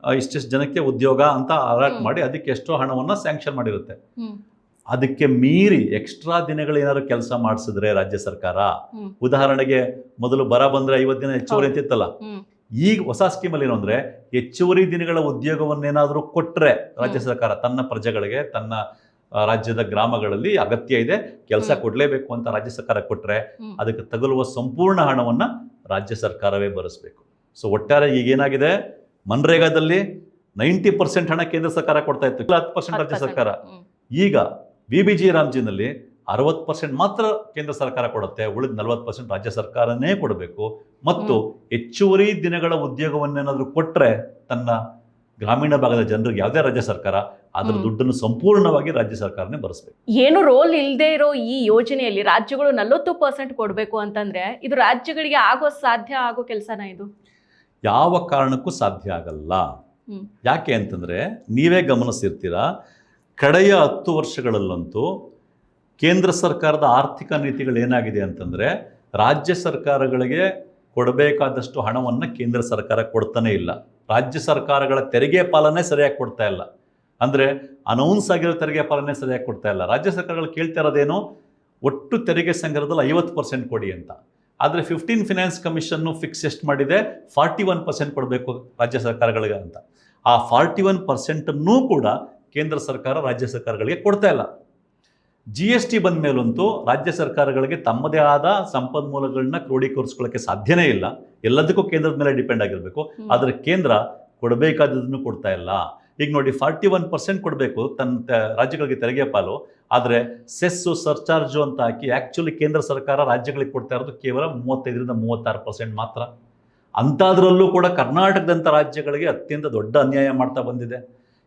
ಇಷ್ಟಿಷ್ಟು ಜನಕ್ಕೆ ಉದ್ಯೋಗ ಅಂತ ಅಲಾಟ್ ಮಾಡಿ ಅದಕ್ಕೆ ಎಷ್ಟೋ ಹಣವನ್ನ ಸ್ಯಾಂಕ್ಷನ್ ಮಾಡಿರುತ್ತೆ. ಅದಕ್ಕೆ ಮೀರಿ ಎಕ್ಸ್ಟ್ರಾ ದಿನಗಳೇನಾದ್ರು ಕೆಲಸ ಮಾಡಿಸಿದ್ರೆ ರಾಜ್ಯ ಸರ್ಕಾರ, ಉದಾಹರಣೆಗೆ ಮೊದಲು ಬರ ಬಂದ್ರೆ 50 ದಿನ ಹೆಚ್ಚುವರಿ ಅಂತಿತ್ತಲ್ಲ, ಈಗ ಹೊಸ ಸ್ಕೀಮಲ್ಲಿ ಏನು ಅಂದ್ರೆ ಹೆಚ್ಚುವರಿ ದಿನಗಳ ಉದ್ಯೋಗವನ್ನೇನಾದ್ರೂ ಕೊಟ್ರೆ ರಾಜ್ಯ ಸರ್ಕಾರ ತನ್ನ ಪ್ರಜೆಗಳಿಗೆ, ತನ್ನ ರಾಜ್ಯದ ಗ್ರಾಮಗಳಲ್ಲಿ ಅಗತ್ಯ ಇದೆ, ಕೆಲಸ ಕೊಡ್ಲೇಬೇಕು ಅಂತ ರಾಜ್ಯ ಸರ್ಕಾರ ಕೊಟ್ರೆ ಅದಕ್ಕೆ ತಗುಲುವ ಸಂಪೂರ್ಣ ಹಣವನ್ನ ರಾಜ್ಯ ಸರ್ಕಾರವೇ ಭರಿಸಬೇಕು. ಸೊ ಒಟ್ಟಾರೆ ಈಗ ಏನಾಗಿದೆ, ಮನ್ರೇಗಾದಲ್ಲಿ 90% ಹಣ ಕೇಂದ್ರ ಸರ್ಕಾರ ಕೊಡ್ತಾ ಇತ್ತು, 10% ರಾಜ್ಯ ಸರ್ಕಾರ. ಈಗ BBG ರಾಮ್ಜಿನಲ್ಲಿ 60% ಮಾತ್ರ ಕೇಂದ್ರ ಸರ್ಕಾರ ಕೊಡುತ್ತೆ, ಉಳಿದ 40% ರಾಜ್ಯ ಸರ್ಕಾರನೇ ಕೊಡಬೇಕು. ಮತ್ತು ಹೆಚ್ಚುವರಿ ದಿನಗಳ ಉದ್ಯೋಗವನ್ನೇನಾದ್ರೂ ಕೊಟ್ರೆ ತನ್ನ ಗ್ರಾಮೀಣ ಭಾಗದ ಜನರಿಗೆ ಯಾವುದೇ ರಾಜ್ಯ ಸರ್ಕಾರ ಅದರ ದುಡ್ಡನ್ನು ಸಂಪೂರ್ಣವಾಗಿ ರಾಜ್ಯ ಸರ್ಕಾರನೇ ಭರಿಸಬೇಕು. ಏನು ರೋಲ್ ಇಲ್ಲದೆ ಇರೋ ಈ ಯೋಜನೆಯಲ್ಲಿ ರಾಜ್ಯಗಳು 40% ಕೊಡಬೇಕು ಅಂತಂದ್ರೆ ಇದು ರಾಜ್ಯಗಳಿಗೆ ಸಾಧ್ಯ ಆಗೋ ಕೆಲಸನ? ಇದು ಯಾವ ಕಾರಣಕ್ಕೂ ಸಾಧ್ಯ ಆಗಲ್ಲ. ಯಾಕೆ ಅಂತಂದ್ರೆ, ನೀವೇ ಗಮನಿಸಿರ್ತೀರಾ, ಕಡೆಯ 10 ವರ್ಷಗಳಲ್ಲಂತೂ ಕೇಂದ್ರ ಸರ್ಕಾರದ ಆರ್ಥಿಕ ನೀತಿಗಳು ಏನಾಗಿದೆ ಅಂತಂದ್ರೆ, ರಾಜ್ಯ ಸರ್ಕಾರಗಳಿಗೆ ಕೊಡಬೇಕಾದಷ್ಟು ಹಣವನ್ನು ಕೇಂದ್ರ ಸರ್ಕಾರ ಕೊಡ್ತಾನೆ ಇಲ್ಲ. ರಾಜ್ಯ ಸರ್ಕಾರಗಳ ತೆರಿಗೆ ಪಾಲನೆ ಸರಿಯಾಗಿ ಕೊಡ್ತಾ ಇಲ್ಲ, ಅಂದ್ರೆ ಅನೌನ್ಸ್ ಆಗಿರೋ ತೆರಿಗೆ ಪಾಲನೆ ಸರಿಯಾಗಿ ಕೊಡ್ತಾ ಇಲ್ಲ. ರಾಜ್ಯ ಸರ್ಕಾರಗಳು ಕೇಳ್ತಾ ಇರೋದೇನು, ಒಟ್ಟು ತೆರಿಗೆ ಸಂಗ್ರಹದಲ್ಲಿ 50% ಕೊಡಿ ಅಂತ. ಆದರೆ 15 ಫಿನಾನ್ಸ್ ಕಮಿಷನ್ನು ಫಿಕ್ಸ್ ಎಷ್ಟು ಮಾಡಿದೆ, 41% ಕೊಡಬೇಕು ರಾಜ್ಯ ಸರ್ಕಾರಗಳಿಗೆ ಅಂತ. ಆ 41%ಅನ್ನೂ ಕೂಡ ಕೇಂದ್ರ ಸರ್ಕಾರ ರಾಜ್ಯ ಸರ್ಕಾರಗಳಿಗೆ ಕೊಡ್ತಾ ಇಲ್ಲ. GST ಬಂದ ಮೇಲಂತೂ ರಾಜ್ಯ ಸರ್ಕಾರಗಳಿಗೆ ತಮ್ಮದೇ ಆದ ಸಂಪನ್ಮೂಲಗಳನ್ನ ಕ್ರೋಢೀಕರಿಸ್ಕೊಳ್ಳೋಕ್ಕೆ ಸಾಧ್ಯನೇ ಇಲ್ಲ, ಎಲ್ಲದಕ್ಕೂ ಕೇಂದ್ರದ ಮೇಲೆ ಡಿಪೆಂಡ್ ಆಗಿರಬೇಕು. ಆದರೆ ಕೇಂದ್ರ ಕೊಡಬೇಕಾದದನ್ನು ಕೊಡ್ತಾ ಇಲ್ಲ. ಈಗ ನೋಡಿ, 41% ಕೊಡಬೇಕು ತನ್ನ ರಾಜ್ಯಗಳಿಗೆ ತೆರಿಗೆ ಪಾಲು, ಆದರೆ ಸೆಸ್ಸು, ಸರ್ಚಾರ್ಜು ಅಂತ ಹಾಕಿ ಆ್ಯಕ್ಚುಲಿ ಕೇಂದ್ರ ಸರ್ಕಾರ ರಾಜ್ಯಗಳಿಗೆ ಕೊಡ್ತಾ ಇರೋದು ಕೇವಲ 35ರಿಂದ 36% ಮಾತ್ರ. ಅಂಥದ್ರಲ್ಲೂ ಕೂಡ ಕರ್ನಾಟಕದಂಥ ರಾಜ್ಯಗಳಿಗೆ ಅತ್ಯಂತ ದೊಡ್ಡ ಅನ್ಯಾಯ ಮಾಡ್ತಾ ಬಂದಿದೆ.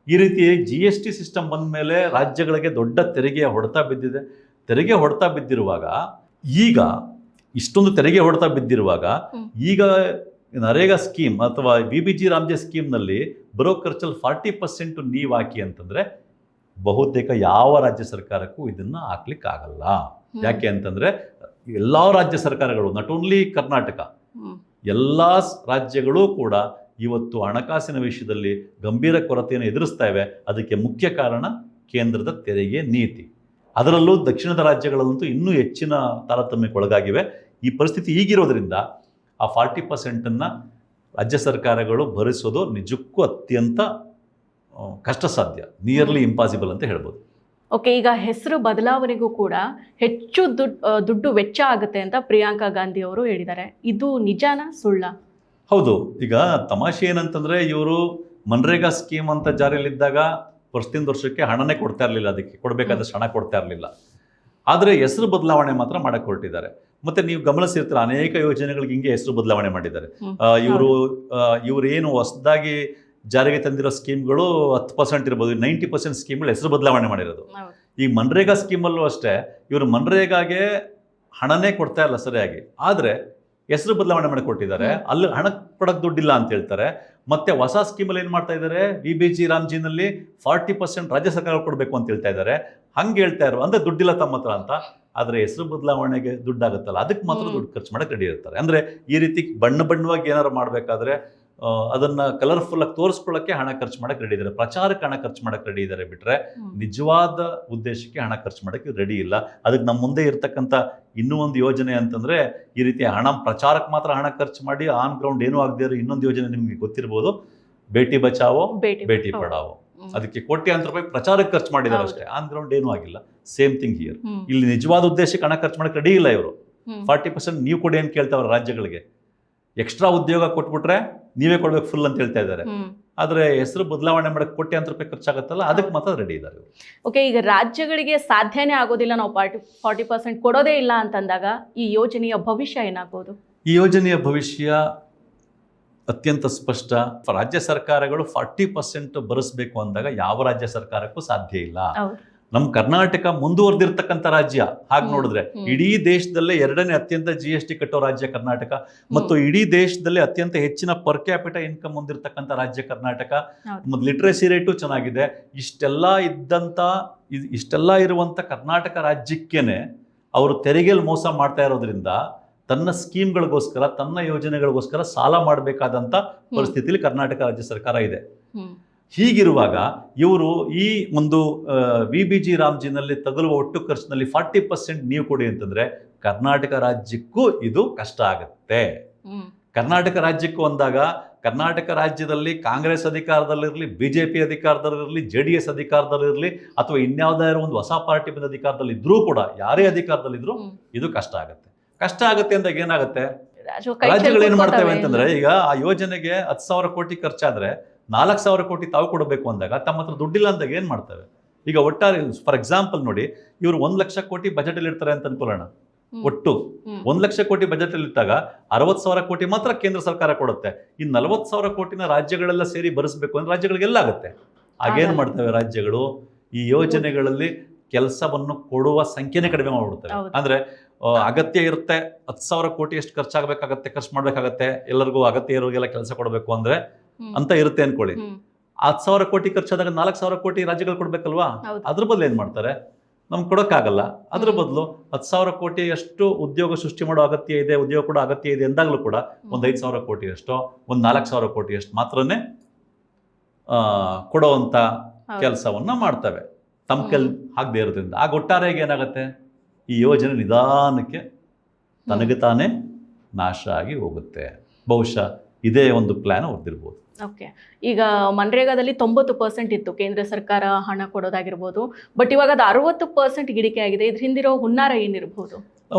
ಈ ರೀತಿ GST ಸಿಸ್ಟಮ್ ಬಂದ ಮೇಲೆ ರಾಜ್ಯಗಳಿಗೆ ದೊಡ್ಡ ತೆರಿಗೆಯ ಹೊಡೆತ ಬಿದ್ದಿದೆ. ತೆರಿಗೆ ಹೊಡೆತ ಬಿದ್ದಿರುವಾಗ ಈಗ ಇಷ್ಟೊಂದು ತೆರಿಗೆ ಹೊಡೆತ ಬಿದ್ದಿರುವಾಗ ಈಗ ನರೇಗಾ ಸ್ಕೀಮ್ ಅಥವಾ BBG ರಾಮ್ಜಿ ಸ್ಕೀಮ್ನಲ್ಲಿ ಬರೋ ಖರ್ಚಲ್ಲಿ 40% ನೀವು ಹಾಕಿ ಅಂತಂದರೆ ಬಹುತೇಕ ಯಾವ ರಾಜ್ಯ ಸರ್ಕಾರಕ್ಕೂ ಇದನ್ನು ಹಾಕ್ಲಿಕ್ಕಾಗಲ್ಲ. ಯಾಕೆ ಅಂತಂದರೆ ಎಲ್ಲ ರಾಜ್ಯ ಸರ್ಕಾರಗಳು, ನಾಟ್ ಓನ್ಲಿ ಕರ್ನಾಟಕ, ಎಲ್ಲ ರಾಜ್ಯಗಳೂ ಕೂಡ ಇವತ್ತು ಹಣಕಾಸಿನ ವಿಷಯದಲ್ಲಿ ಗಂಭೀರ ಕೊರತೆಯನ್ನು ಎದುರಿಸ್ತಾ ಇವೆ. ಅದಕ್ಕೆ ಮುಖ್ಯ ಕಾರಣ ಕೇಂದ್ರದ ತೆರಿಗೆ ನೀತಿ. ಅದರಲ್ಲೂ ದಕ್ಷಿಣದ ರಾಜ್ಯಗಳಲ್ಲಂತೂ ಇನ್ನೂ ಹೆಚ್ಚಿನ ತಾರತಮ್ಯಕ್ಕೊಳಗಾಗಿವೆ. ಈ ಪರಿಸ್ಥಿತಿ ಈಗಿರೋದ್ರಿಂದ ಆ 40%ಅನ್ನು ರಾಜ್ಯ ಸರ್ಕಾರಗಳು ಭರಿಸೋದು ನಿಜಕ್ಕೂ ಅತ್ಯಂತ ಕಷ್ಟ ಸಾಧ್ಯ, ನಿಯರ್ಲಿ ಇಂಪಾಸಿಬಲ್ ಅಂತ ಹೇಳ್ಬೋದು. ಓಕೆ, ಈಗ ಹೆಸರು ಬದಲಾವಣೆಗೂ ಕೂಡ ಹೆಚ್ಚು ದುಡ್ಡು ವೆಚ್ಚ ಆಗುತ್ತೆ ಅಂತ ಪ್ರಿಯಾಂಕಾ ಗಾಂಧಿ ಅವರು ಹೇಳಿದ್ದಾರೆ. ಇದು ನಿಜಾನಾ ಸುಳ್ಳ? ಹೌದು. ಈಗ ತಮಾಷೆ ಏನಂತಂದರೆ, ಇವರು ಮನ್ರೇಗಾ ಸ್ಕೀಮ್ ಅಂತ ಜಾರಿಯಲ್ಲಿದ್ದಾಗ ವರ್ಷದಿಂದ ವರ್ಷಕ್ಕೆ ಹಣನೇ ಕೊಡ್ತಾ ಇರಲಿಲ್ಲ, ಅದಕ್ಕೆ ಕೊಡಬೇಕಾದಷ್ಟು ಹಣ ಕೊಡ್ತಾ ಇರಲಿಲ್ಲ. ಆದರೆ ಹೆಸರು ಬದಲಾವಣೆ ಮಾತ್ರ ಮಾಡಕ್ಕೆ ಹೊರಟಿದ್ದಾರೆ. ಮತ್ತು ನೀವು ಗಮನಿಸಿರ್ತೀರ, ಅನೇಕ ಯೋಜನೆಗಳಿಗೆ ಹಿಂಗೆ ಹೆಸರು ಬದಲಾವಣೆ ಮಾಡಿದ್ದಾರೆ. ಇವರೇನು ಹೊಸದಾಗಿ ಜಾರಿಗೆ ತಂದಿರೋ ಸ್ಕೀಮ್ಗಳು 10% ಇರ್ಬೋದು, 90% ಸ್ಕೀಮ್ಗಳು ಹೆಸರು ಬದಲಾವಣೆ ಮಾಡಿರೋದು. ಈಗ ಮನ್ರೇಗಾ ಸ್ಕೀಮಲ್ಲೂ ಅಷ್ಟೇ, ಇವರು ಮನ್ರೇಗಾಗೆ ಹಣನೇ ಕೊಡ್ತಾ ಇಲ್ಲ ಸರಿಯಾಗಿ, ಆದರೆ ಹೆಸರು ಬದಲಾವಣೆ ಮಾಡಿ ಕೊಟ್ಟಿದ್ದಾರೆ. ಅಲ್ಲಿ ಹಣ ಕೊಡೋಕ್ಕೆ ದುಡ್ಡಿಲ್ಲ ಅಂತ ಹೇಳ್ತಾರೆ. ಮತ್ತೆ ಹೊಸ ಸ್ಕೀಮಲ್ಲಿ ಏನು ಮಾಡ್ತಾ ಇದ್ದಾರೆ, BBG ರಾಮ್ಜಿನಲ್ಲಿ 40% ರಾಜ್ಯ ಸರ್ಕಾರ ಕೊಡಬೇಕು ಅಂತ ಹೇಳ್ತಾ ಇದ್ದಾರೆ. ಹಂಗೆ ಹೇಳ್ತಾ ಇರೋ ಅಂದರೆ ದುಡ್ಡಿಲ್ಲ ತಮ್ಮ ಹತ್ರ ಅಂತ. ಆದರೆ ಹೆಸರು ಬದಲಾವಣೆಗೆ ದುಡ್ಡಾಗುತ್ತಲ್ಲ, ಅದಕ್ಕೆ ಮಾತ್ರ ದುಡ್ಡು ಖರ್ಚು ಮಾಡೋಕ್ಕೆ ರೆಡಿ ಇರ್ತಾರೆ. ಅಂದರೆ ಈ ರೀತಿ ಬಣ್ಣವಾಗಿ ಏನಾರು ಮಾಡಬೇಕಾದ್ರೆ ಅದನ್ನು ಕಲರ್ಫುಲ್ಲಾಗಿ ತೋರಿಸ್ಕೊಳ್ಳೋಕ್ಕೆ ಹಣ ಖರ್ಚು ಮಾಡೋಕ್ಕೆ ರೆಡಿ ಇದ್ದಾರೆ, ಪ್ರಚಾರಕ್ಕೆ ಹಣ ಖರ್ಚು ಮಾಡೋಕ್ಕೆ ರೆಡಿ ಇದ್ದಾರೆ. ಬಿಟ್ಟರೆ ನಿಜವಾದ ಉದ್ದೇಶಕ್ಕೆ ಹಣ ಖರ್ಚು ಮಾಡೋಕ್ಕೆ ರೆಡಿ ಇಲ್ಲ. ಅದಕ್ಕೆ ನಮ್ಮ ಮುಂದೆ ಇರ್ತಕ್ಕಂಥ ಇನ್ನೂ ಒಂದು ಯೋಜನೆ ಅಂತಂದರೆ, ಈ ರೀತಿ ಹಣ ಪ್ರಚಾರಕ್ಕೆ ಮಾತ್ರ ಹಣ ಖರ್ಚು ಮಾಡಿ ಆನ್ ಗ್ರೌಂಡ್ ಏನೂ ಆಗದೇ ಇರೋ ಇನ್ನೊಂದು ಯೋಜನೆ ನಿಮಗೆ ಗೊತ್ತಿರ್ಬೋದು, ಬೇಟಿ ಬಚಾವೋ ಬೇಟಿ ಪಡಾವೋ. ಅದಕ್ಕೆ ಕೋಟ್ಯಾಂತರ ರೂಪಾಯಿ ಪ್ರಚಾರಕ್ಕೆ ಖರ್ಚು ಮಾಡಿದ್ದಾರೆ ಅಷ್ಟೇ, ಆನ್ ಗ್ರೌಂಡ್ ಏನೂ ಆಗಿಲ್ಲ. Same thing here. ಇಲ್ಲಿ ನಿಜವಾದ ಉದ್ದೇಶಕ್ಕೆ ಹಣ ಖರ್ಚು ಮಾಡೋಕ್ಕೆ ರೆಡಿ ಇಲ್ಲ ಇವರು. 40% ನೀವು ಕೊಡಿ ಅಂತ ಕೇಳ್ತಾವ್ರೆ ರಾಜ್ಯಗಳಿಗೆ. ಎಕ್ಸ್ಟ್ರಾ ಉದ್ಯೋಗ ಕೊಟ್ಬಿಟ್ರೆ ನೀವೇ ಕೊಡ್ಬೇಕು ಫುಲ್ ಅಂತ ಹೇಳ್ತಾ ಇದ್ದಾರೆ. ಆದರೆ ಹೆಸರು ಬದಲಾವಣೆ ಮಾಡೋಕ್ಕೆ ಕೋಟ್ಯಾಂತರ ರೂಪಾಯಿ ಖರ್ಚಾಗುತ್ತಲ್ಲ, ಅದಕ್ಕೆ ಮಾತ್ರ ರೆಡಿ ಇದ್ದಾರೆ. ಓಕೆ, ಈಗ ರಾಜ್ಯಗಳಿಗೆ ಸಾಧ್ಯನೇ ಆಗೋದಿಲ್ಲ, ನಾವು 40% ಕೊಡೋದೇ ಇಲ್ಲ ಅಂತಂದಾಗ ಈ ಯೋಜನೆಯ ಭವಿಷ್ಯ ಏನಾಗ್ಬೋದು? ಈ ಯೋಜನೆಯ ಭವಿಷ್ಯ ಅತ್ಯಂತ ಸ್ಪಷ್ಟ. ರಾಜ್ಯ ಸರ್ಕಾರಗಳು 40% ಭರಿಸಬೇಕು ಅಂದಾಗ ಯಾವ ರಾಜ್ಯ ಸರ್ಕಾರಕ್ಕೂ ಸಾಧ್ಯ ಇಲ್ಲ. ನಮ್ಮ ಕರ್ನಾಟಕ ಮುಂದುವರೆದಿರ್ತಕ್ಕಂಥ ರಾಜ್ಯ. ಹಾಗೆ ನೋಡಿದ್ರೆ ಇಡೀ ದೇಶದಲ್ಲೇ 2ನೇ ಅತ್ಯಂತ GST ಕಟ್ಟೋ ರಾಜ್ಯ ಕರ್ನಾಟಕ, ಮತ್ತು ಇಡೀ ದೇಶದಲ್ಲಿ ಅತ್ಯಂತ ಹೆಚ್ಚಿನ ಪರ್ ಕ್ಯಾಪಿಟಲ್ ಇನ್ಕಮ್ ಹೊಂದಿರತಕ್ಕಂಥ ರಾಜ್ಯ ಕರ್ನಾಟಕ. ಮತ್ತು ಲಿಟ್ರೇಸಿ ರೇಟು ಚೆನ್ನಾಗಿದೆ. ಇಷ್ಟೆಲ್ಲ ಇರುವಂಥ ಕರ್ನಾಟಕ ರಾಜ್ಯಕ್ಕೇನೆ ಅವರು ತೆರಿಗೆಯಲ್ಲಿ ಮೋಸ ಮಾಡ್ತಾ ಇರೋದ್ರಿಂದ ತನ್ನ ಸ್ಕೀಮ್ಗಳಿಗೋಸ್ಕರ, ತನ್ನ ಯೋಜನೆಗಳಿಗೋಸ್ಕರ ಸಾಲ ಮಾಡಬೇಕಾದಂಥ ಪರಿಸ್ಥಿತಿಯಲ್ಲಿ ಕರ್ನಾಟಕ ರಾಜ್ಯ ಸರ್ಕಾರ ಇದೆ. ಹೀಗಿರುವಾಗ ಇವರು ಈ ಒಂದು BBG ರಾಮ್ಜಿನಲ್ಲಿ ತಗುಲುವ ಒಟ್ಟು ಖರ್ಚಿನಲ್ಲಿ 40% ನೀವು ಕೊಡಿ ಅಂತಂದರೆ ಕರ್ನಾಟಕ ರಾಜ್ಯಕ್ಕೂ ಇದು ಕಷ್ಟ ಆಗುತ್ತೆ. ಕರ್ನಾಟಕ ರಾಜ್ಯಕ್ಕೂ ಅಂದಾಗ, ಕರ್ನಾಟಕ ರಾಜ್ಯದಲ್ಲಿ ಕಾಂಗ್ರೆಸ್ ಅಧಿಕಾರದಲ್ಲಿರಲಿ, BJP ಅಧಿಕಾರದಲ್ಲಿರಲಿ, JDS ಅಧಿಕಾರದಲ್ಲಿರಲಿ, ಅಥವಾ ಇನ್ಯಾವುದಾದ್ರೂ ಒಂದು ಹೊಸ ಪಾರ್ಟಿ ಬಂದ ಅಧಿಕಾರದಲ್ಲಿ ಇದ್ರೂ ಕೂಡ, ಯಾರೇ ಅಧಿಕಾರದಲ್ಲಿದ್ರೂ ಇದು ಕಷ್ಟ ಆಗುತ್ತೆ. ಕಷ್ಟ ಆಗುತ್ತೆ ಅಂದಾಗ ಏನಾಗುತ್ತೆ, ರಾಜ್ಯಗಳು ಏನು ಮಾಡ್ತವೆ ಅಂತಂದ್ರೆ, ಈಗ ಆ ಯೋಜನೆಗೆ 10,000 ಕೋಟಿ ಖರ್ಚಾದ್ರೆ 4,000 ಕೋಟಿ ತಾವು ಕೊಡಬೇಕು ಅಂದಾಗ ತಮ್ಮ ಹತ್ರ ದುಡ್ಡಿಲ್ಲ ಅಂದಾಗ ಏನು ಮಾಡ್ತವೆ? ಈಗ ಒಟ್ಟಾರೆ ಫಾರ್ ಎಕ್ಸಾಂಪಲ್ ನೋಡಿ, ಇವರು 1 ಲಕ್ಷ ಕೋಟಿ ಬಜೆಟಲ್ಲಿ ಇರ್ತಾರೆ ಅಂತ ಅನ್ಕೊಳ್ಳೋಣ. ಒಟ್ಟು 1 ಲಕ್ಷ ಕೋಟಿ ಬಜೆಟಲ್ಲಿ ಇಟ್ಟಾಗ 60,000 ಕೋಟಿ ಮಾತ್ರ ಕೇಂದ್ರ ಸರ್ಕಾರ ಕೊಡುತ್ತೆ. ಈ 40,000 ಕೋಟಿನ ರಾಜ್ಯಗಳೆಲ್ಲ ಸೇರಿ ಭರಿಸಬೇಕು ಅಂದ್ರೆ ರಾಜ್ಯಗಳಿಗೆಲ್ಲ ಆಗುತ್ತೆ. ಆಗೇನು ಮಾಡ್ತವೆ ರಾಜ್ಯಗಳು, ಈ ಯೋಜನೆಗಳಲ್ಲಿ ಕೆಲಸವನ್ನು ಕೊಡುವ ಸಂಖ್ಯೆನೇ ಕಡಿಮೆ ಮಾಡಿಬಿಡ್ತವೆ. ಅಂದರೆ ಅಗತ್ಯ ಇರುತ್ತೆ, 10,000 ಕೋಟಿ ಎಷ್ಟು ಖರ್ಚಾಗಬೇಕಾಗತ್ತೆ, ಖರ್ಚು ಮಾಡಬೇಕಾಗತ್ತೆ, ಎಲ್ಲರಿಗೂ ಅಗತ್ಯ ಇರೋರಿಗೆಲ್ಲ ಕೆಲಸ ಕೊಡಬೇಕು ಅಂದರೆ ಅಂತ ಇರುತ್ತೆ ಅನ್ಕೊಳ್ಳಿ. 10,000 ಕೋಟಿ ಖರ್ಚಾದಾಗ 4,000 ಕೋಟಿ ರಾಜ್ಯಗಳು ಕೊಡ್ಬೇಕಲ್ವಾ? ಅದ್ರ ಬದಲು ಏನು ಮಾಡ್ತಾರೆ, ನಮ್ಗೆ ಕೊಡೋಕ್ಕಾಗಲ್ಲ. ಅದ್ರ ಬದಲು 10,000 ಕೋಟಿ ಅಷ್ಟು ಉದ್ಯೋಗ ಸೃಷ್ಟಿ ಮಾಡೋ ಅಗತ್ಯ ಇದೆ, ಉದ್ಯೋಗ ಕೂಡ ಅಗತ್ಯ ಇದೆ ಎಂದಾಗಲೂ ಕೂಡ ಒಂದು 5,000 ಕೋಟಿ ಅಷ್ಟೋ, ಒಂದು 4,000 ಕೋಟಿ ಅಷ್ಟು ಮಾತ್ರನೇ ಕೊಡೋವಂಥ ಕೆಲಸವನ್ನು ಮಾಡ್ತವೆ, ತಮ್ಮ ಕೈಲಿ ಆಗದೆ ಇರೋದ್ರಿಂದ. ಆಗ ಒಟ್ಟಾರೆಯಾಗಿ ಏನಾಗುತ್ತೆ, ಈ ಯೋಜನೆ ನಿಧಾನಕ್ಕೆ ತನಗೆ ತಾನೇ ನಾಶ ಆಗಿ ಹೋಗುತ್ತೆ. ಬಹುಶಃ ಇದೇ ಒಂದು ಪ್ಲ್ಯಾನ್ ಹೊರದಿರ್ಬೋದು. ಓಕೆ, ಈಗ ಮನ್ರೇಗಾದಲ್ಲಿ 90% ಇತ್ತು ಕೇಂದ್ರ ಸರ್ಕಾರ ಹಣ ಕೊಡೋದಾಗಿರ್ಬೋದು, ಬಟ್ ಇವಾಗ ಅದು 60% ಇಳಿಕೆ ಆಗಿದೆ. ಇದ್ರ ಹಿಂದಿರೋ ಹುನ್ನಾರ ಏನಿರ್ಬೋದು?